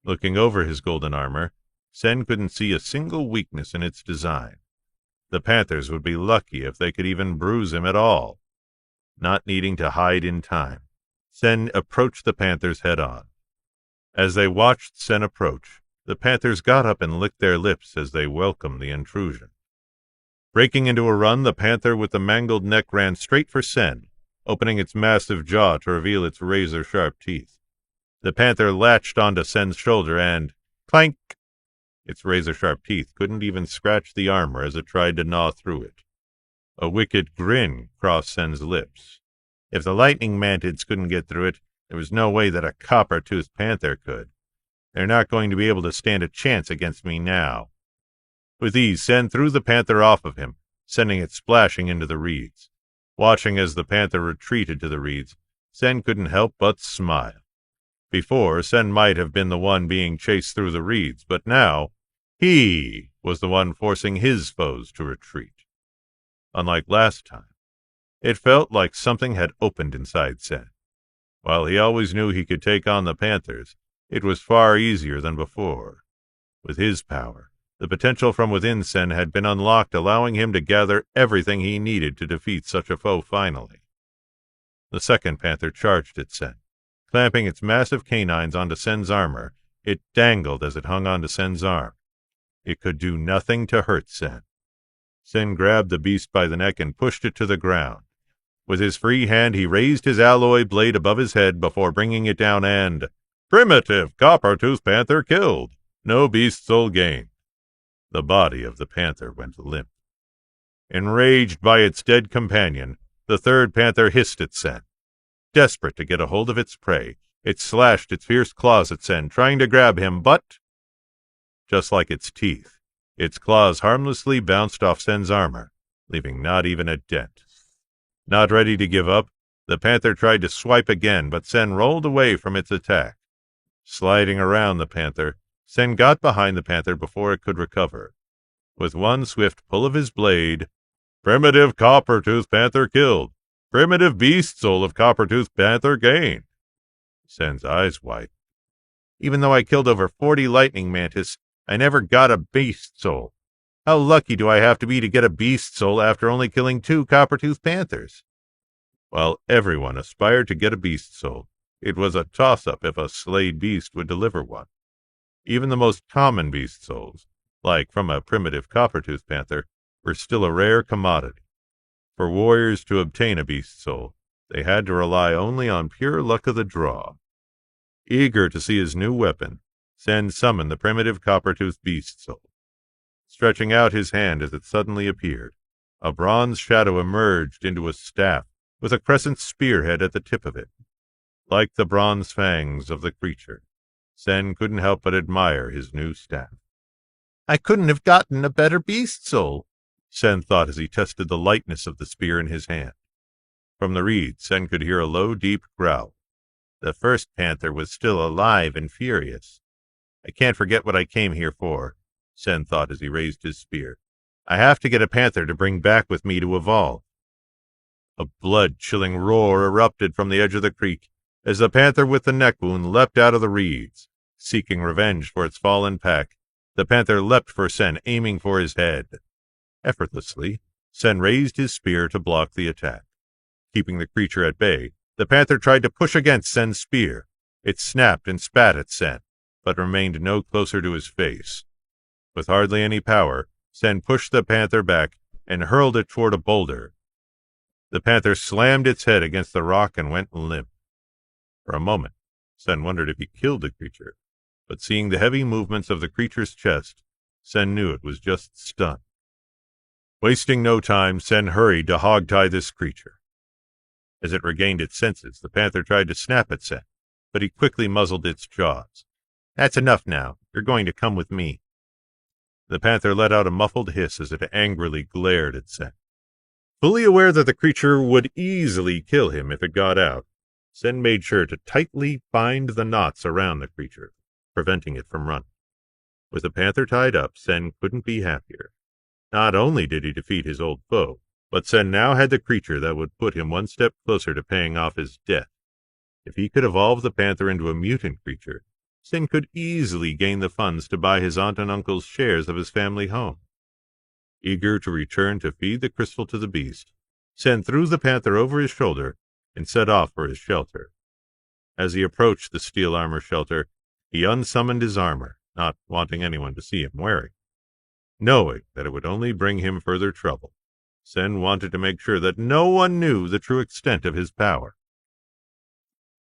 Looking over his golden armor, Sen couldn't see a single weakness in its design. The panthers would be lucky if they could even bruise him at all. Not needing to hide in time, Sen approached the panthers head-on. As they watched Sen approach, the panthers got up and licked their lips as they welcomed the intrusion. Breaking into a run, the panther with the mangled neck ran straight for Sen, opening its massive jaw to reveal its razor-sharp teeth. The panther latched onto Sen's shoulder and, clank! Its razor-sharp teeth couldn't even scratch the armor as it tried to gnaw through it. A wicked grin crossed Sen's lips. If the lightning mantids couldn't get through it, there was no way that a copper-toothed panther could. They're not going to be able to stand a chance against me now. With ease, Sen threw the panther off of him, sending it splashing into the reeds. Watching as the panther retreated to the reeds, Sen couldn't help but smile. Before, Sen might have been the one being chased through the reeds, but now, he was the one forcing his foes to retreat. Unlike last time, it felt like something had opened inside Sen. While he always knew he could take on the panthers, it was far easier than before. With his power, the potential from within Sen had been unlocked, allowing him to gather everything he needed to defeat such a foe finally. The second panther charged at Sen. Clamping its massive canines onto Sen's armor, it dangled as it hung onto Sen's arm. It could do nothing to hurt Sen. Sen grabbed the beast by the neck and pushed it to the ground. With his free hand, he raised his alloy blade above his head before bringing it down and, primitive copper-toothed panther killed. No beast soul gained. The body of the panther went limp. Enraged by its dead companion, the third panther hissed at Sen. Desperate to get a hold of its prey, it slashed its fierce claws at Sen, trying to grab him, but, just like its teeth, its claws harmlessly bounced off Sen's armor, leaving not even a dent. Not ready to give up, the panther tried to swipe again, but Sen rolled away from its attack. Sliding around the panther, Sen got behind the panther before it could recover. With one swift pull of his blade, primitive copper-toothed panther killed. Primitive beast soul of copper-toothed panther gained. Sen's eyes widened. Even though I killed over 40 lightning mantis, I never got a beast soul. How lucky do I have to be to get a beast soul after only killing 2 copper-toothed panthers? While everyone aspired to get a beast soul, it was a toss-up if a slayed beast would deliver one. Even the most common beast souls, like from a primitive copper-toothed panther, were still a rare commodity. For warriors to obtain a beast soul, they had to rely only on pure luck of the draw. Eager to see his new weapon, Sen summoned the primitive copper-toothed beast soul. Stretching out his hand as it suddenly appeared, a bronze shadow emerged into a staff with a crescent spearhead at the tip of it. Like the bronze fangs of the creature, Sen couldn't help but admire his new staff. I couldn't have gotten a better beast soul, Sen thought as he tested the lightness of the spear in his hand. From the reeds, Sen could hear a low, deep growl. The first panther was still alive and furious. I can't forget what I came here for, Sen thought as he raised his spear. I have to get a panther to bring back with me to evolve. A blood-chilling roar erupted from the edge of the creek as the panther with the neck wound leapt out of the reeds. Seeking revenge for its fallen pack, the panther leapt for Sen, aiming for his head. Effortlessly, Sen raised his spear to block the attack. Keeping the creature at bay, the panther tried to push against Sen's spear. It snapped and spat at Sen, but remained no closer to his face. With hardly any power, Sen pushed the panther back and hurled it toward a boulder. The panther slammed its head against the rock and went limp. For a moment, Sen wondered if he killed the creature, but seeing the heavy movements of the creature's chest, Sen knew it was just stunned. Wasting no time, Sen hurried to hog-tie this creature. As it regained its senses, the panther tried to snap at Sen, but he quickly muzzled its jaws. "That's enough now. You're going to come with me." The panther let out a muffled hiss as it angrily glared at Sen. Fully aware that the creature would easily kill him if it got out, Sen made sure to tightly bind the knots around the creature, preventing it from running. With the panther tied up, Sen couldn't be happier. Not only did he defeat his old foe, but Sen now had the creature that would put him one step closer to paying off his debt. If he could evolve the panther into a mutant creature, Sen could easily gain the funds to buy his aunt and uncle's shares of his family home. Eager to return to feed the crystal to the beast, Sen threw the panther over his shoulder and set off for his shelter. As he approached the steel armor shelter, he unsummoned his armor, not wanting anyone to see him wearing. Knowing that it would only bring him further trouble, Sen wanted to make sure that no one knew the true extent of his power.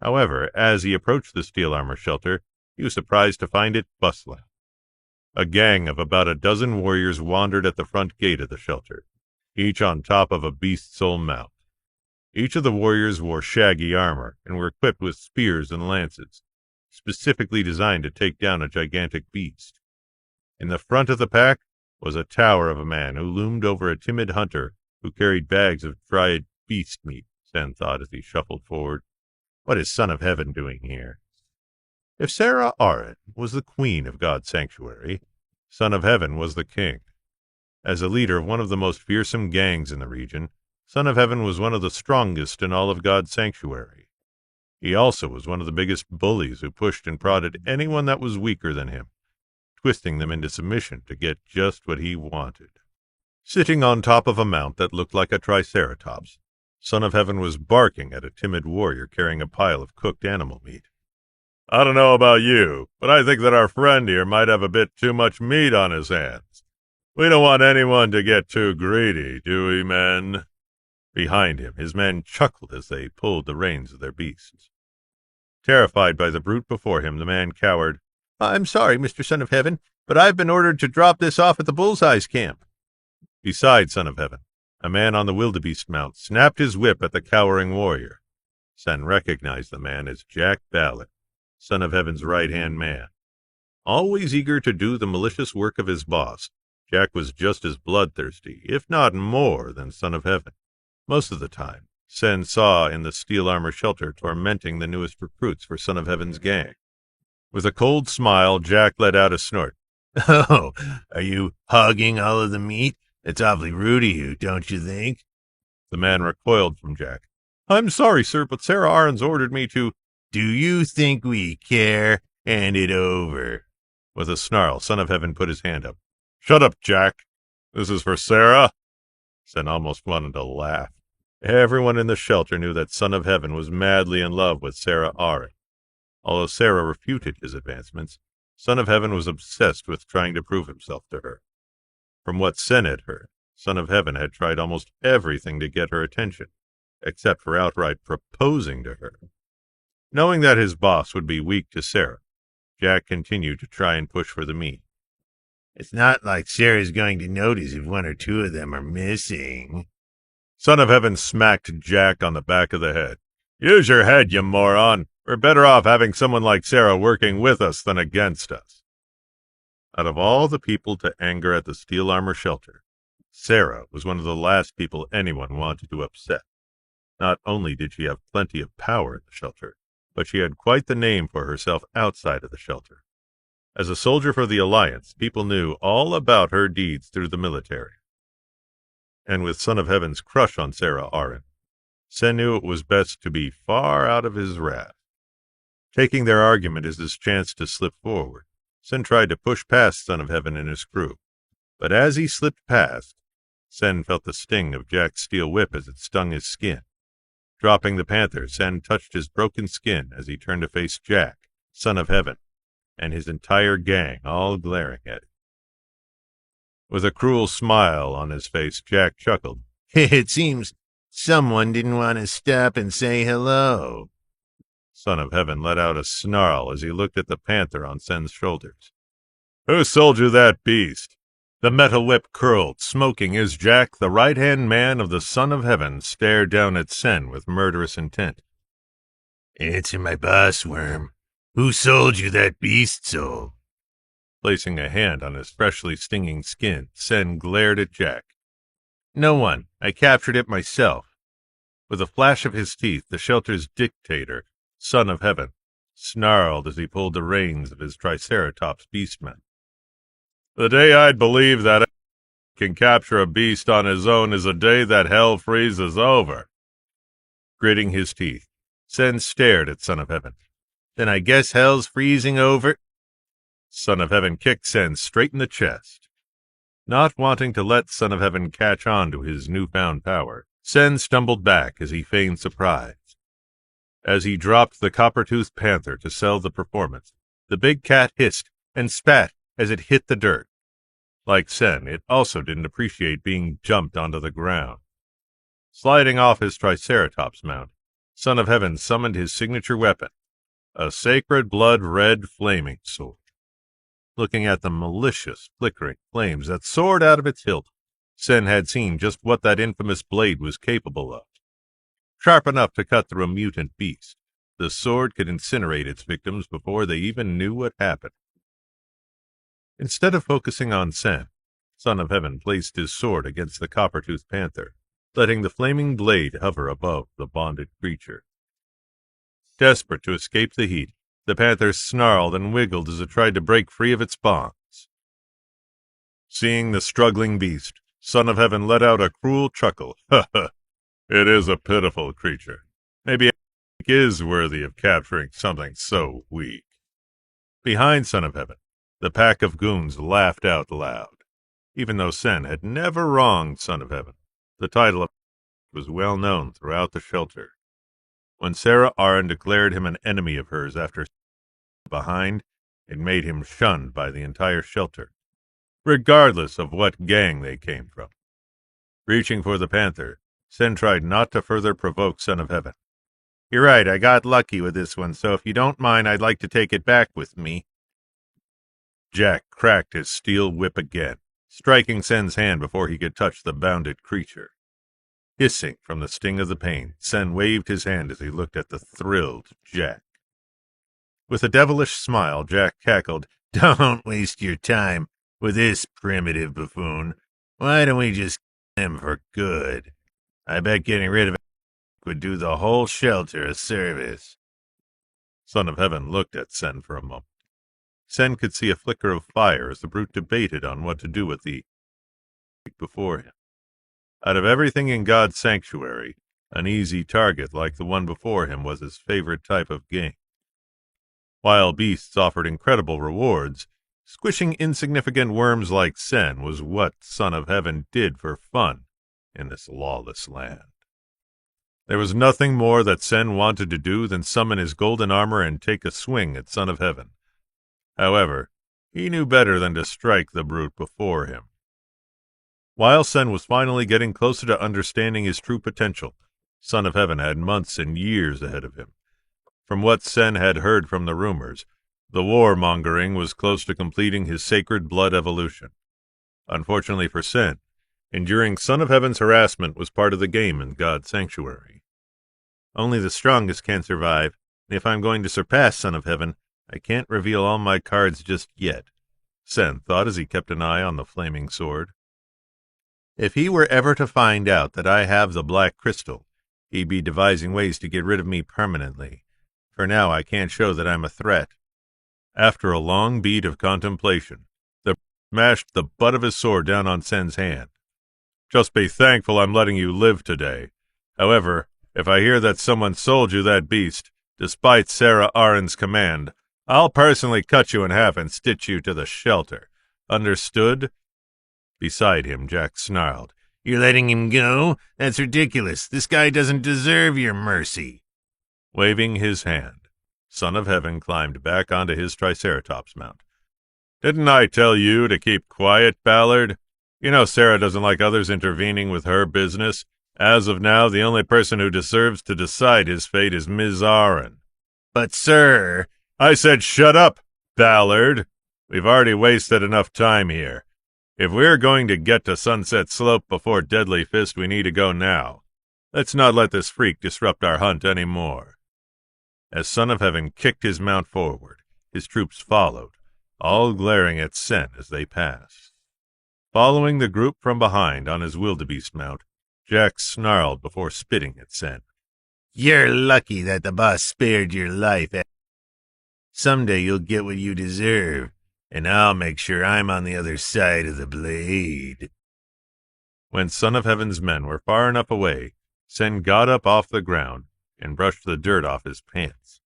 However, as he approached the steel armor shelter, he was surprised to find it bustling. A gang of about a dozen warriors wandered at the front gate of the shelter, each on top of a beast soul mount. Each of the warriors wore shaggy armor and were equipped with spears and lances, specifically designed to take down a gigantic beast. In the front of the pack was a tower of a man who loomed over a timid hunter who carried bags of dried beast meat, Sen thought as he shuffled forward. What is Son of Heaven doing here? If Sarah Arin was the queen of God's sanctuary, Son of Heaven was the king. As a leader of one of the most fearsome gangs in the region, Son of Heaven was one of the strongest in all of God's sanctuary. He also was one of the biggest bullies who pushed and prodded anyone that was weaker than him, twisting them into submission to get just what he wanted. Sitting on top of a mount that looked like a triceratops, Son of Heaven was barking at a timid warrior carrying a pile of cooked animal meat. "I don't know about you, but I think that our friend here might have a bit too much meat on his hands. We don't want anyone to get too greedy, do we, men?" Behind him, his men chuckled as they pulled the reins of their beasts. Terrified by the brute before him, the man cowered. "I'm sorry, Mr. Son of Heaven, but I've been ordered to drop this off at the Bullseye's camp." Beside Son of Heaven, a man on the wildebeest mount snapped his whip at the cowering warrior. Sen recognized the man as Jack Ballard, Son of Heaven's right-hand man. Always eager to do the malicious work of his boss, Jack was just as bloodthirsty, if not more, than Son of Heaven. Most of the time, Sen saw in the steel armor shelter tormenting the newest recruits for Son of Heaven's gang. With a cold smile, Jack let out a snort. "Oh, are you hogging all of the meat? It's awfully rude of you, don't you think?" The man recoiled from Jack. "I'm sorry, sir, but Sarah Arin's ordered me to—" "Do you think we care? Hand it over." With a snarl, Son of Heaven put his hand up. "Shut up, Jack. This is for Sarah." Sen almost wanted to laugh. Everyone in the shelter knew that Son of Heaven was madly in love with Sarah Arin. Although Sarah refuted his advancements, Son of Heaven was obsessed with trying to prove himself to her. From what Sen had heard, Son of Heaven had tried almost everything to get her attention, except for outright proposing to her. Knowing that his boss would be weak to Sarah, Jack continued to try and push for the meat. "It's not like Sarah's going to notice if one or two of them are missing." Son of Heaven smacked Jack on the back of the head. "Use your head, you moron. We're better off having someone like Sarah working with us than against us." Out of all the people to anger at the steel armor shelter, Sarah was one of the last people anyone wanted to upset. Not only did she have plenty of power in the shelter, but she had quite the name for herself outside of the shelter. As a soldier for the Alliance, people knew all about her deeds through the military. And with Son of Heaven's crush on Sarah Arin, Sen knew it was best to be far out of his wrath. Taking their argument as his chance to slip forward, Sen tried to push past Son of Heaven and his crew. But as he slipped past, Sen felt the sting of Jack's steel whip as it stung his skin. Dropping the panther, Sen touched his broken skin as he turned to face Jack, Son of Heaven, and his entire gang all glaring at him. With a cruel smile on his face, Jack chuckled. "It seems someone didn't want to stop and say hello." Son of Heaven let out a snarl as he looked at the panther on Sen's shoulders. Who sold you that beast? The metal whip curled, smoking as Jack, the right-hand man of the Son of Heaven, stared down at Sen with murderous intent. Answer my boss, Worm. Who sold you that beast soul? Placing a hand on his freshly stinging skin, Sen glared at Jack. No one. I captured it myself. With a flash of his teeth, the shelter's dictator, Son of Heaven, snarled as he pulled the reins of his Triceratops beastman. The day I'd believe that a can capture a beast on his own is the day that hell freezes over. Gritting his teeth, Sen stared at Son of Heaven. Then I guess hell's freezing over. Son of Heaven kicked Sen straight in the chest. Not wanting to let Son of Heaven catch on to his newfound power, Sen stumbled back as he feigned surprise. As he dropped the copper-toothed panther to sell the performance, the big cat hissed and spat as it hit the dirt. Like Sen, it also didn't appreciate being jumped onto the ground. Sliding off his Triceratops mount, Son of Heaven summoned his signature weapon, a sacred blood-red flaming sword. Looking at the malicious, flickering flames that soared out of its hilt, Sen had seen just what that infamous blade was capable of. Sharp enough to cut through a mutant beast, the sword could incinerate its victims before they even knew what happened. Instead of focusing on Sen, Son of Heaven placed his sword against the copper-toothed panther, letting the flaming blade hover above the bonded creature. Desperate to escape the heat, the panther snarled and wiggled as it tried to break free of its bonds. Seeing the struggling beast, Son of Heaven let out a cruel chuckle. Ha ha! It is a pitiful creature. Maybe it is worthy of capturing something so weak. Behind Son of Heaven, the pack of goons laughed out loud. Even though Sen had never wronged Son of Heaven, the title of was well known throughout the shelter. When Sarah Arryn declared him an enemy of hers after behind, it made him shunned by the entire shelter, regardless of what gang they came from. Reaching for the panther, Sen tried not to further provoke Son of Heaven. You're right, I got lucky with this one, so if you don't mind, I'd like to take it back with me. Jack cracked his steel whip again, striking Sen's hand before he could touch the bounded creature. Hissing from the sting of the pain, Sen waved his hand as he looked at the thrilled Jack. With a devilish smile, Jack cackled, Don't waste your time with this primitive buffoon. Why don't we just kill him for good? I bet getting rid of him would do the whole shelter a service. Son of Heaven looked at Sen for a moment. Sen could see a flicker of fire as the brute debated on what to do with the before him. Out of everything in God's sanctuary, an easy target like the one before him was his favorite type of game. Wild beasts offered incredible rewards. Squishing insignificant worms like Sen was what Son of Heaven did for fun in this lawless land. There was nothing more that Sen wanted to do than summon his golden armor and take a swing at Son of Heaven. However, he knew better than to strike the brute before him. While Sen was finally getting closer to understanding his true potential, Son of Heaven had months and years ahead of him. From what Sen had heard from the rumors, the warmongering was close to completing his sacred blood evolution. Unfortunately for Sen, enduring Son of Heaven's harassment was part of the game in God's sanctuary. Only the strongest can survive, and if I'm going to surpass Son of Heaven, I can't reveal all my cards just yet, Sen thought as he kept an eye on the flaming sword. If he were ever to find out that I have the black crystal, he'd be devising ways to get rid of me permanently. For now, I can't show that I'm a threat. After a long beat of contemplation, the smashed the butt of his sword down on Sen's hand. Just be thankful I'm letting you live today. However, if I hear that someone sold you that beast, despite Sarah Arryn's command, I'll personally cut you in half and stitch you to the shelter. Understood? Beside him, Jack snarled. You're letting him go? That's ridiculous. This guy doesn't deserve your mercy. Waving his hand, Son of Heaven climbed back onto his Triceratops mount. Didn't I tell you to keep quiet, Ballard? You know Sarah doesn't like others intervening with her business. As of now, the only person who deserves to decide his fate is Ms. Arryn. But, sir... I said shut up, Ballard. We've already wasted enough time here. If we're going to get to Sunset Slope before Deadly Fist, we need to go now. Let's not let this freak disrupt our hunt any more. As Son of Heaven kicked his mount forward, his troops followed, all glaring at Sen as they passed. Following the group from behind on his wildebeest mount, Jack snarled before spitting at Sen. You're lucky that the boss spared your life. Someday you'll get what you deserve, and I'll make sure I'm on the other side of the blade. When Son of Heaven's men were far enough away, Sen got up off the ground and brushed the dirt off his pants.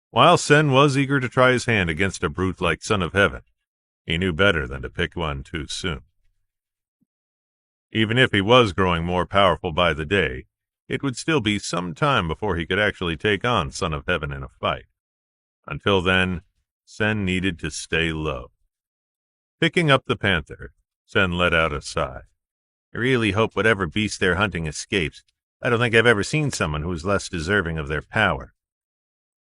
While Sen was eager to try his hand against a brute like Son of Heaven, he knew better than to pick one too soon. Even if he was growing more powerful by the day, it would still be some time before he could actually take on Son of Heaven in a fight. Until then, Sen needed to stay low. Picking up the panther, Sen let out a sigh. I really hope whatever beast they're hunting escapes. I don't think I've ever seen someone who is less deserving of their power.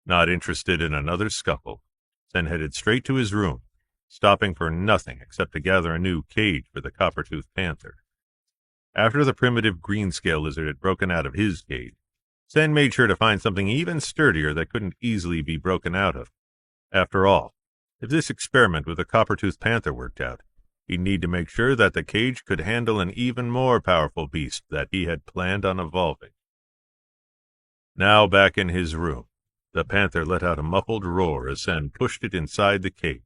Not interested in another scuffle, Sen headed straight to his room, stopping for nothing except to gather a new cage for the copper-toothed panther. After the primitive greenscale lizard had broken out of his cage, Sen made sure to find something even sturdier that couldn't easily be broken out of. After all, if this experiment with the copper-toothed panther worked out, he'd need to make sure that the cage could handle an even more powerful beast that he had planned on evolving. Now back in his room, the panther let out a muffled roar as Sen pushed it inside the cage.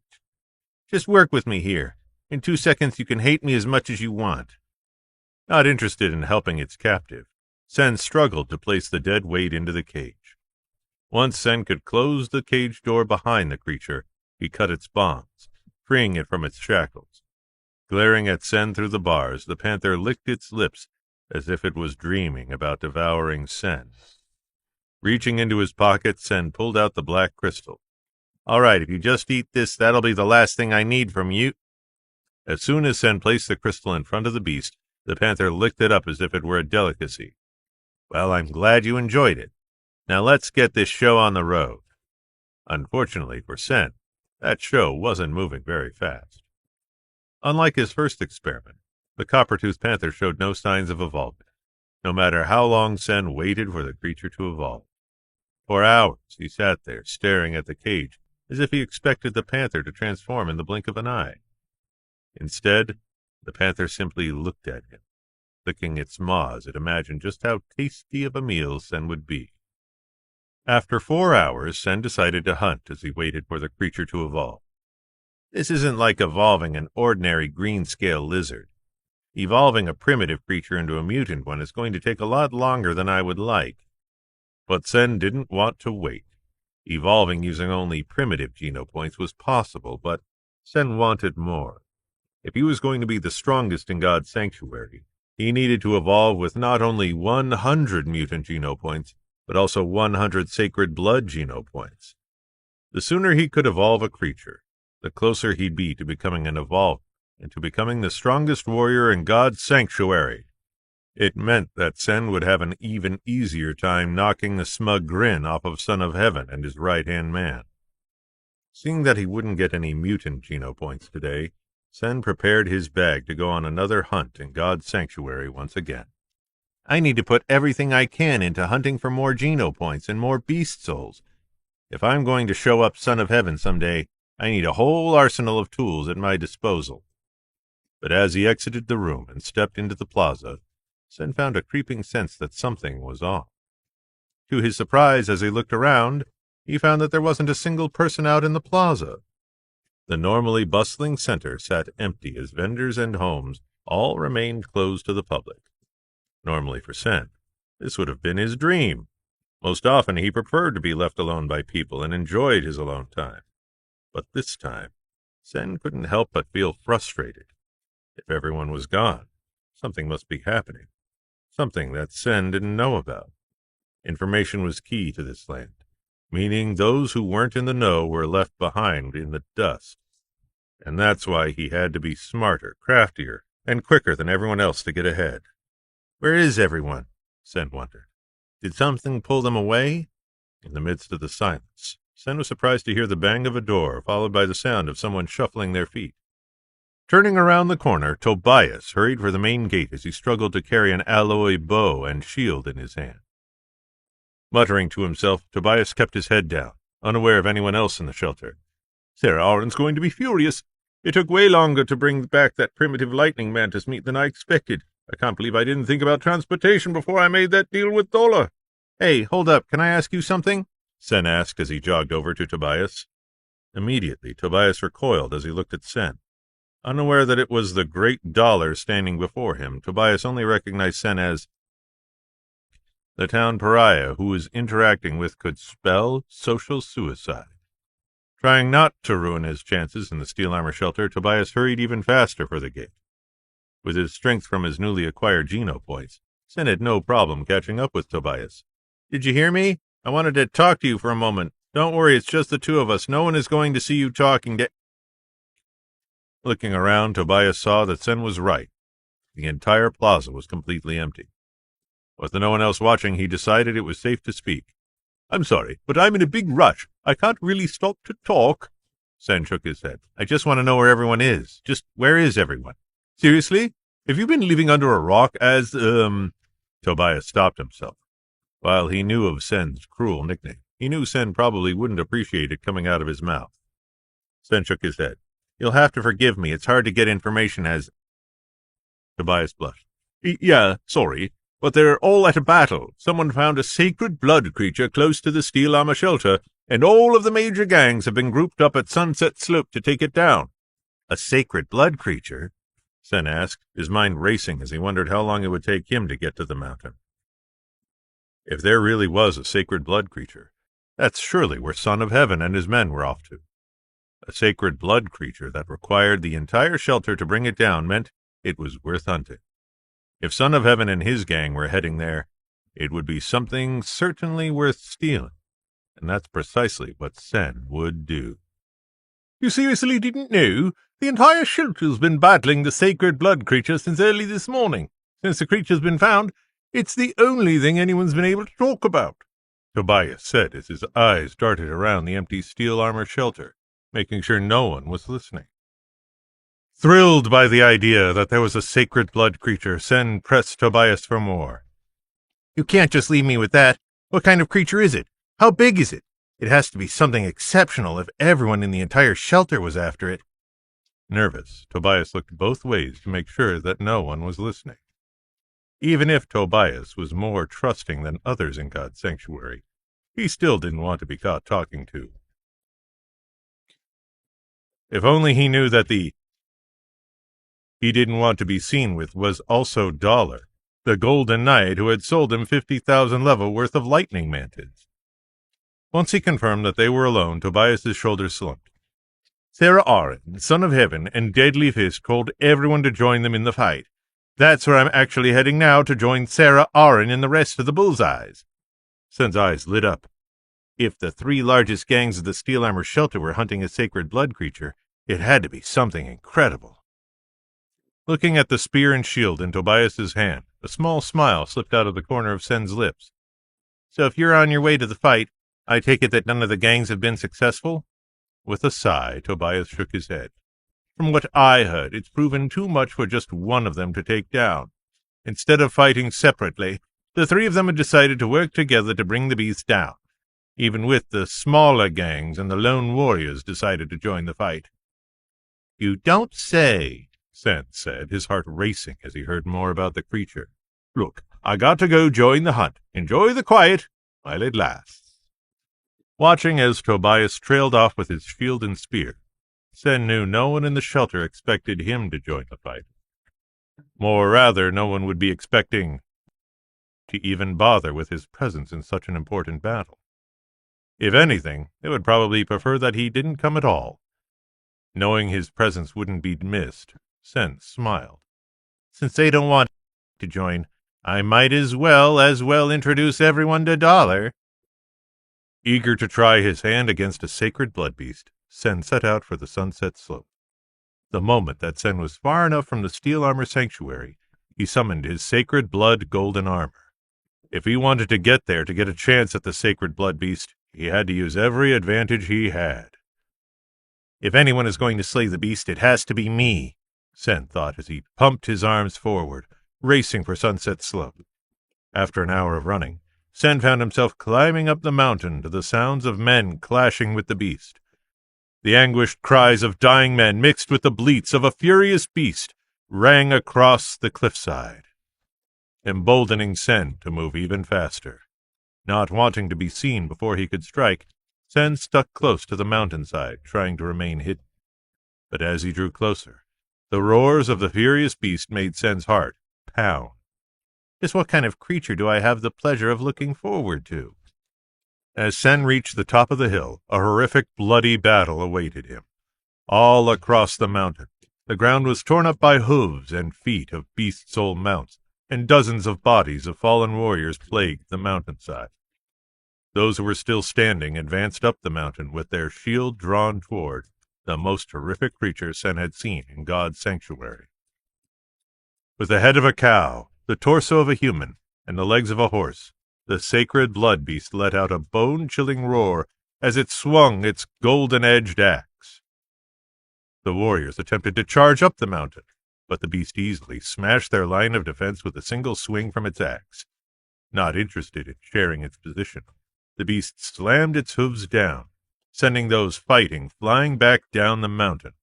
Just work with me here. In 2 seconds you can hate me as much as you want. Not interested in helping its captive, Sen struggled to place the dead weight into the cage. Once Sen could close the cage door behind the creature, he cut its bonds, freeing it from its shackles. Glaring at Sen through the bars, the panther licked its lips as if it was dreaming about devouring Sen. Reaching into his pocket, Sen pulled out the black crystal. All right, if you just eat this, that'll be the last thing I need from you. As soon as Sen placed the crystal in front of the beast, the panther licked it up as if it were a delicacy. Well, I'm glad you enjoyed it. Now let's get this show on the road. Unfortunately for Sen, that show wasn't moving very fast. Unlike his first experiment, the copper-toothed panther showed no signs of evolvement, no matter how long Sen waited for the creature to evolve. For hours he sat there staring at the cage as if he expected the panther to transform in the blink of an eye. Instead, the panther simply looked at him, licking its maw as it imagined just how tasty of a meal Sen would be. After 4 hours, Sen decided to hunt as he waited for the creature to evolve. This isn't like evolving an ordinary green-scale lizard. Evolving a primitive creature into a mutant one is going to take a lot longer than I would like. But Sen didn't want to wait. Evolving using only primitive genopoints was possible, but Sen wanted more. If he was going to be the strongest in God's sanctuary, he needed to evolve with not only 100 mutant genopoints, but also 100 sacred blood genopoints. The sooner he could evolve a creature, the closer he'd be to becoming an evolver and to becoming the strongest warrior in God's sanctuary. It meant that Sen would have an even easier time knocking the smug grin off of Son of Heaven and his right-hand man. Seeing that he wouldn't get any mutant genopoints today, Sen prepared his bag to go on another hunt in God's sanctuary once again. I need to put everything I can into hunting for more genopoints and more beast souls. If I'm going to show up Son of Heaven someday, I need a whole arsenal of tools at my disposal. But as he exited the room and stepped into the plaza, Sen found a creeping sense that something was off. To his surprise, as he looked around, he found that there wasn't a single person out in the plaza. The normally bustling center sat empty as vendors and homes all remained closed to the public. Normally for Sen, this would have been his dream. Most often he preferred to be left alone by people and enjoyed his alone time. But this time, Sen couldn't help but feel frustrated. If everyone was gone, something must be happening. Something that Sen didn't know about. Information was key to this land, meaning those who weren't in the know were left behind in the dust. And that's why he had to be smarter, craftier, and quicker than everyone else to get ahead. Where is everyone? Sen wondered. Did something pull them away? In the midst of the silence, Sen was surprised to hear the bang of a door, followed by the sound of someone shuffling their feet. Turning around the corner, Tobias hurried for the main gate as he struggled to carry an alloy bow and shield in his hand. Muttering to himself, Tobias kept his head down, unaware of anyone else in the shelter. Sarah Aron's going to be furious. It took way longer to bring back that primitive lightning mantis meat than I expected. I can't believe I didn't think about transportation before I made that deal with Dola. Hey, hold up, can I ask you something? Sen asked as he jogged over to Tobias. Immediately, Tobias recoiled as he looked at Sen. Unaware that it was the great Dollar standing before him, Tobias only recognized Sen as the town pariah who his interacting with could spell social suicide. Trying not to ruin his chances in the steel armor shelter, Tobias hurried even faster for the gate. With his strength from his newly acquired Geno points, Sen had no problem catching up with Tobias. Did you hear me? I wanted to talk to you for a moment. Don't worry, it's just the two of us. No one is going to see you talking to... Looking around, Tobias saw that Sen was right. The entire plaza was completely empty. With no one else watching, he decided it was safe to speak. I'm sorry, but I'm in a big rush. I can't really stop to talk. Sen shook his head. I just want to know where everyone is. Just where is everyone? Seriously? Have you been living under a rock as, Tobias stopped himself. While he knew of Sen's cruel nickname, he knew Sen probably wouldn't appreciate it coming out of his mouth. Sen shook his head. You'll have to forgive me. It's hard to get information as... Tobias blushed. Yeah, sorry, but they're all at a battle. Someone found a sacred blood creature close to the steel armor shelter, and all of the major gangs have been grouped up at Sunset Slope to take it down. A sacred blood creature? Sen asked, his mind racing as he wondered how long it would take him to get to the mountain. If there really was a sacred blood creature, that's surely where Son of Heaven and his men were off to. A sacred blood creature that required the entire shelter to bring it down meant it was worth hunting. If Son of Heaven and his gang were heading there, it would be something certainly worth stealing, and that's precisely what Sen would do. You seriously didn't know? The entire shelter's been battling the sacred blood creature since early this morning. Since the creature's been found, it's the only thing anyone's been able to talk about, Tobias said as his eyes darted around the empty steel armor shelter, making sure no one was listening. Thrilled by the idea that there was a sacred blood creature, Sen pressed Tobias for more. You can't just leave me with that. What kind of creature is it? How big is it? It has to be something exceptional if everyone in the entire shelter was after it. Nervous, Tobias looked both ways to make sure that no one was listening. Even if Tobias was more trusting than others in God's sanctuary, he still didn't want to be caught talking to. If only he knew that the he didn't want to be seen with was also Dollar, the golden knight who had sold him 50,000 level worth of lightning mantids. Once he confirmed that they were alone, Tobias's shoulders slumped. Sarah Aron, Son of Heaven, and Deadly Fist told everyone to join them in the fight. That's where I'm actually heading now, to join Sarah Aron and the rest of the Bullseyes. Sen's eyes lit up. If the three largest gangs of the Steel Armor Shelter were hunting a sacred blood creature, it had to be something incredible. Looking at the spear and shield in Tobias's hand, a small smile slipped out of the corner of Sen's lips. So if you're on your way to the fight, I take it that none of the gangs have been successful? With a sigh, Tobias shook his head. From what I heard, it's proven too much for just one of them to take down. Instead of fighting separately, the three of them had decided to work together to bring the beast down. Even with the smaller gangs and the lone warriors decided to join the fight. You don't say, Sen said, his heart racing as he heard more about the creature. Look, I got to go join the hunt. Enjoy the quiet while it lasts. Watching as Tobias trailed off with his shield and spear, Sen knew no one in the shelter expected him to join the fight. More rather, no one would be expecting to even bother with his presence in such an important battle. If anything, they would probably prefer that he didn't come at all. Knowing his presence wouldn't be missed, Sen smiled. Since they don't want to join, I might as well introduce everyone to Dollar. Eager to try his hand against a sacred blood beast, Sen set out for the Sunset Slope. The moment that Sen was far enough from the steel armor sanctuary, he summoned his sacred blood golden armor. If he wanted to get there to get a chance at the sacred blood beast, he had to use every advantage he had. If anyone is going to slay the beast, it has to be me, Sen thought as he pumped his arms forward, racing for Sunset Slope. After an hour of running, Sen found himself climbing up the mountain to the sounds of men clashing with the beast. The anguished cries of dying men mixed with the bleats of a furious beast rang across the cliffside, emboldening Sen to move even faster. Not wanting to be seen before he could strike, Sen stuck close to the mountainside, trying to remain hidden. But as he drew closer, the roars of the furious beast made Sen's heart pound. Just what kind of creature do I have the pleasure of looking forward to? As Sen reached the top of the hill, a horrific, bloody battle awaited him. All across the mountain, the ground was torn up by hooves and feet of beast-soul mounts, and dozens of bodies of fallen warriors plagued the mountainside. Those who were still standing advanced up the mountain with their shield drawn toward the most horrific creature Sen had seen in God's sanctuary. With the head of a cow, the torso of a human, and the legs of a horse, the sacred blood beast let out a bone-chilling roar as it swung its golden-edged axe. The warriors attempted to charge up the mountain, but the beast easily smashed their line of defense with a single swing from its axe. Not interested in sharing its position, the beast slammed its hooves down, sending those fighting flying back down the mountain.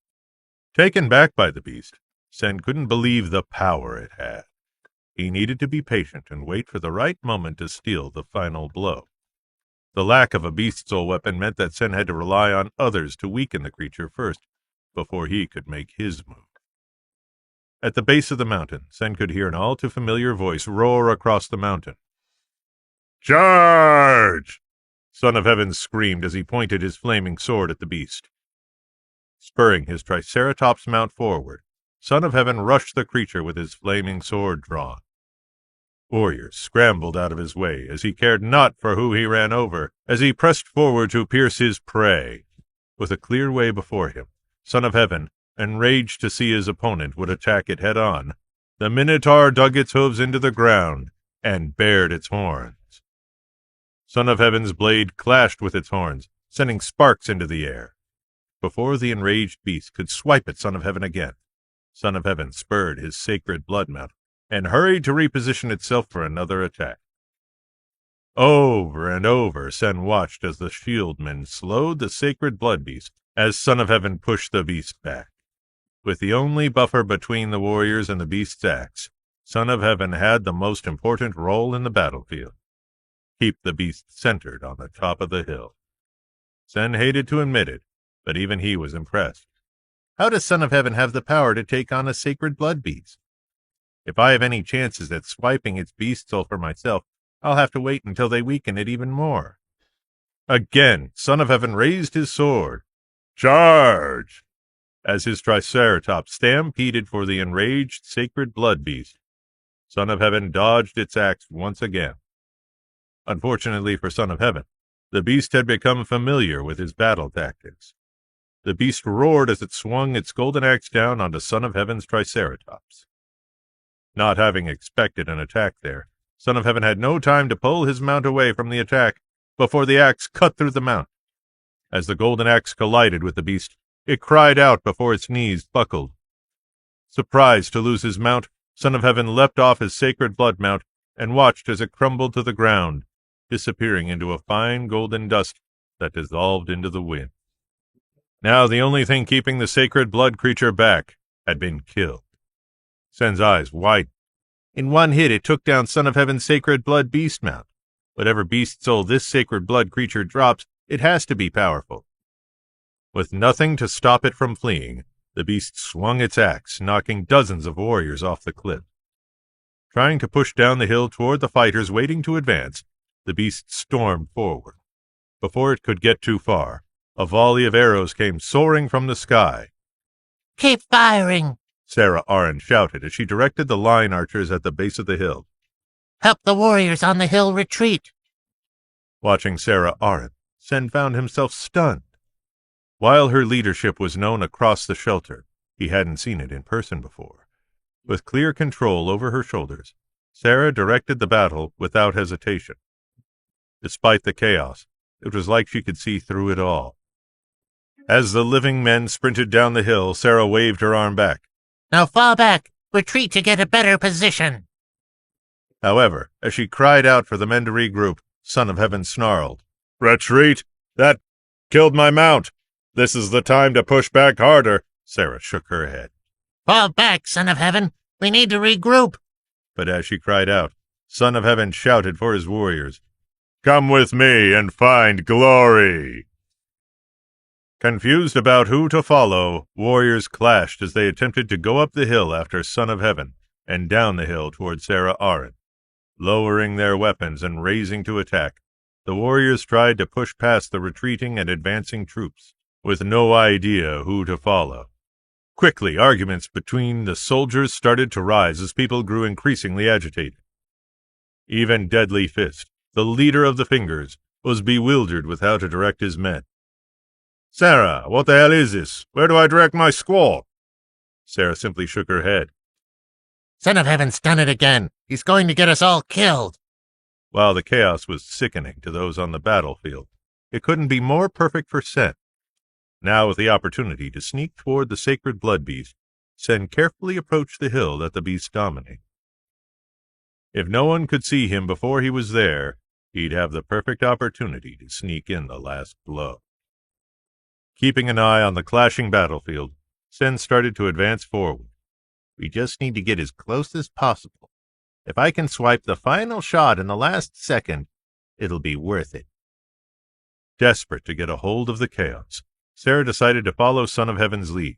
Taken back by the beast, Sen couldn't believe the power it had. He needed to be patient and wait for the right moment to steal the final blow. The lack of a beast soul weapon meant that Sen had to rely on others to weaken the creature first, before he could make his move. At the base of the mountain, Sen could hear an all-too-familiar voice roar across the mountain. "Charge!" Son of Heaven screamed as he pointed his flaming sword at the beast. Spurring his Triceratops mount forward, Son of Heaven rushed the creature with his flaming sword drawn. Warriors scrambled out of his way as he cared not for who he ran over, as he pressed forward to pierce his prey. With a clear way before him, Son of Heaven, enraged to see his opponent, would attack it head-on. The Minotaur dug its hooves into the ground and bared its horns. Son of Heaven's blade clashed with its horns, sending sparks into the air. Before the enraged beast could swipe at Son of Heaven again, Son of Heaven spurred his sacred blood mount and hurried to reposition itself for another attack. Over and over, Sen watched as the shieldmen slowed the sacred blood beast as Son of Heaven pushed the beast back. With the only buffer between the warriors and the beast's axe, Son of Heaven had the most important role in the battlefield. Keep the beast centered on the top of the hill. Sen hated to admit it, but even he was impressed. How does Son of Heaven have the power to take on a sacred blood beast? If I have any chances at swiping its beast soul for myself, I'll have to wait until they weaken it even more. Again, Son of Heaven raised his sword. Charge! As his Triceratops stampeded for the enraged sacred blood beast, Son of Heaven dodged its axe once again. Unfortunately for Son of Heaven, the beast had become familiar with his battle tactics. The beast roared as it swung its golden axe down onto Son of Heaven's Triceratops. Not having expected an attack there, Son of Heaven had no time to pull his mount away from the attack before the axe cut through the mount. As the golden axe collided with the beast, it cried out before its knees buckled. Surprised to lose his mount, Son of Heaven leapt off his sacred blood mount and watched as it crumbled to the ground, disappearing into a fine golden dust that dissolved into the wind. Now the only thing keeping the sacred blood creature back had been killed. Sen's eyes widened. In one hit it took down Son of Heaven's sacred blood beast mount. Whatever beast soul this sacred blood creature drops, it has to be powerful. With nothing to stop it from fleeing, the beast swung its axe, knocking dozens of warriors off the cliff. Trying to push down the hill toward the fighters waiting to advance, the beast stormed forward. Before it could get too far, a volley of arrows came soaring from the sky. Keep firing, Sarah Arryn shouted as she directed the line archers at the base of the hill. Help the warriors on the hill retreat. Watching Sarah Arryn, Sen found himself stunned. While her leadership was known across the shelter, he hadn't seen it in person before. With clear control over her shoulders, Sarah directed the battle without hesitation. Despite the chaos, it was like she could see through it all. As the living men sprinted down the hill, Sarah waved her arm back. Now fall back. Retreat to get a better position. However, as she cried out for the men to regroup, Son of Heaven snarled. Retreat? That killed my mount. This is the time to push back harder. Sarah shook her head. Fall back, Son of Heaven. We need to regroup. But as she cried out, Son of Heaven shouted for his warriors. Come with me and find glory. Confused about who to follow, warriors clashed as they attempted to go up the hill after Son of Heaven and down the hill toward Sarah Aren. Lowering their weapons and raising to attack, the warriors tried to push past the retreating and advancing troops, with no idea who to follow. Quickly, arguments between the soldiers started to rise as people grew increasingly agitated. Even Deadly Fist, the leader of the Fingers, was bewildered with how to direct his men. Sarah, what the hell is this? Where do I direct my squad? Sarah simply shook her head. Son of Heaven's done it again. He's going to get us all killed. While the chaos was sickening to those on the battlefield, it couldn't be more perfect for Sen. Now, with the opportunity to sneak toward the sacred blood beast, Sen carefully approached the hill that the beast dominated. If no one could see him before he was there, he'd have the perfect opportunity to sneak in the last blow. Keeping an eye on the clashing battlefield, Sen started to advance forward. We just need to get as close as possible. If I can swipe the final shot in the last second, it'll be worth it. Desperate to get a hold of the chaos, Sarah decided to follow Son of Heaven's lead.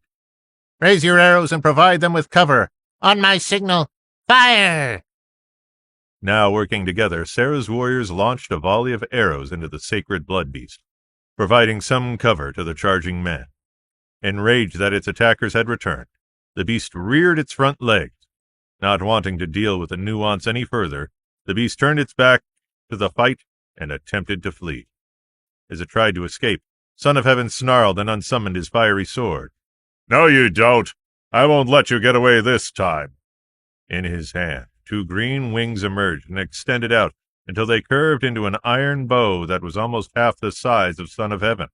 Raise your arrows and provide them with cover. On my signal, fire! Now working together, Sarah's warriors launched a volley of arrows into the sacred blood beast, providing some cover to the charging men. Enraged that its attackers had returned, the beast reared its front legs. Not wanting to deal with the nuance any further, the beast turned its back to the fight and attempted to flee. As it tried to escape, Son of Heaven snarled and unsummoned his fiery sword. No, you don't. I won't let you get away this time. In his hand, 2 green wings emerged and extended out until they curved into an iron bow that was almost half the size of Son of Heaven.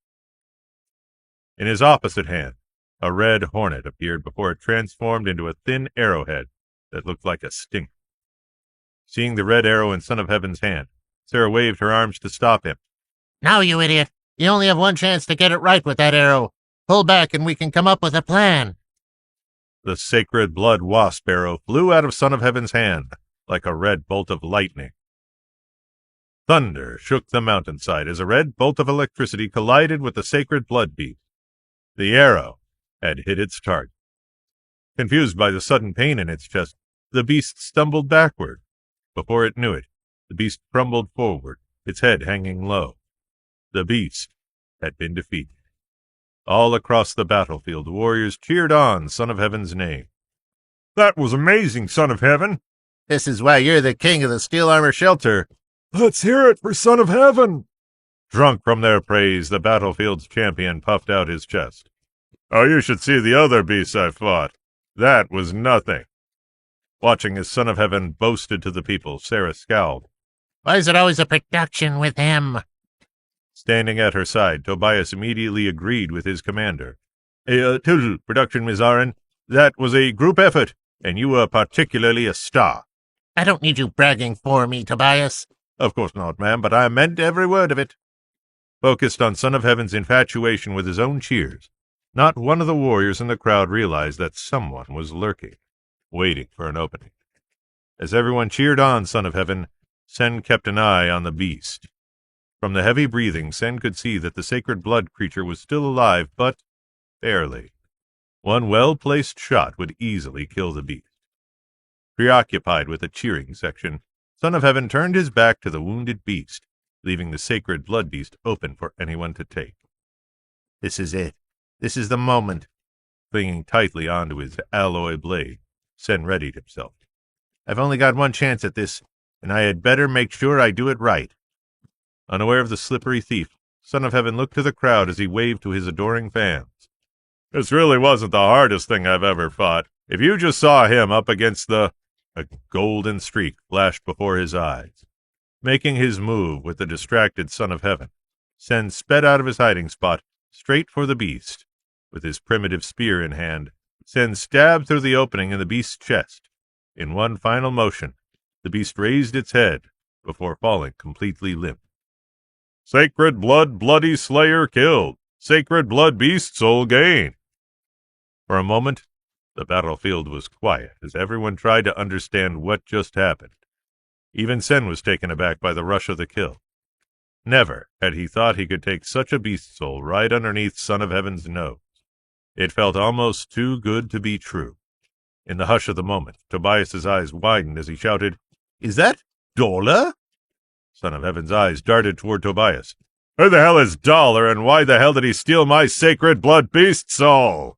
In his opposite hand, a red hornet appeared before it transformed into a thin arrowhead that looked like a stinger. Seeing the red arrow in Son of Heaven's hand, Sarah waved her arms to stop him. Now, you idiot. You only have one chance to get it right with that arrow. Pull back and we can come up with a plan. The sacred blood wasp arrow flew out of Son of Heaven's hand like a red bolt of lightning. Thunder shook the mountainside as a red bolt of electricity collided with the sacred blood beast. The arrow had hit its target. Confused by the sudden pain in its chest, the beast stumbled backward. Before it knew it, the beast crumbled forward, its head hanging low. The beast had been defeated. All across the battlefield, warriors cheered on Son of Heaven's name. That was amazing, Son of Heaven. This is why you're the king of the steel armor shelter. Let's hear it for Son of Heaven. Drunk from their praise, the battlefield's champion puffed out his chest. Oh, you should see the other beasts I fought. That was nothing. Watching as Son of Heaven boasted to the people, Sarah scowled. Why is it always a production with him? Standing at her side, Tobias immediately agreed with his commander. Total production, Miss Aren. That was a group effort, and you were particularly a star. I don't need you bragging for me, Tobias. Of course not, ma'am, but I meant every word of it. Focused on Son of Heaven's infatuation with his own cheers, not one of the warriors in the crowd realized that someone was lurking, waiting for an opening. As everyone cheered on Son of Heaven, Sen kept an eye on the beast. From the heavy breathing, Sen could see that the sacred blood creature was still alive, but barely. One well-placed shot would easily kill the beast. Preoccupied with the cheering section, Son of Heaven turned his back to the wounded beast, leaving the sacred blood beast open for anyone to take. This is it. This is the moment. Clinging tightly onto his alloy blade, Sen readied himself. I've only got one chance at this, and I had better make sure I do it right. Unaware of the slippery thief, Son of Heaven looked to the crowd as he waved to his adoring fans. This really wasn't the hardest thing I've ever fought. If you just saw him up against the... A golden streak flashed before his eyes. Making his move with the distracted Son of Heaven, Sen sped out of his hiding spot, straight for the beast. With his primitive spear in hand, Sen stabbed through the opening in the beast's chest. In one final motion, the beast raised its head before falling completely limp. Sacred blood, bloody slayer killed. Sacred blood, beast soul gained. For a moment, the battlefield was quiet as everyone tried to understand what just happened. Even Sen was taken aback by the rush of the kill. Never had he thought he could take such a beast soul right underneath Son of Heaven's nose. It felt almost too good to be true. In the hush of the moment, Tobias's eyes widened as he shouted, "Is that Dollar?" Son of Heaven's eyes darted toward Tobias. "Who the hell is Dollar, and why the hell did he steal my sacred blood beast soul?"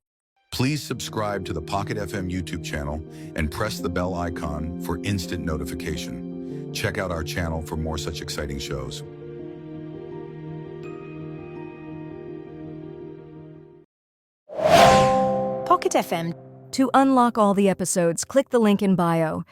Please subscribe to the Pocket FM YouTube channel and press the bell icon for instant notification. Check out our channel for more such exciting shows. Pocket FM. To unlock all the episodes, click the link in bio.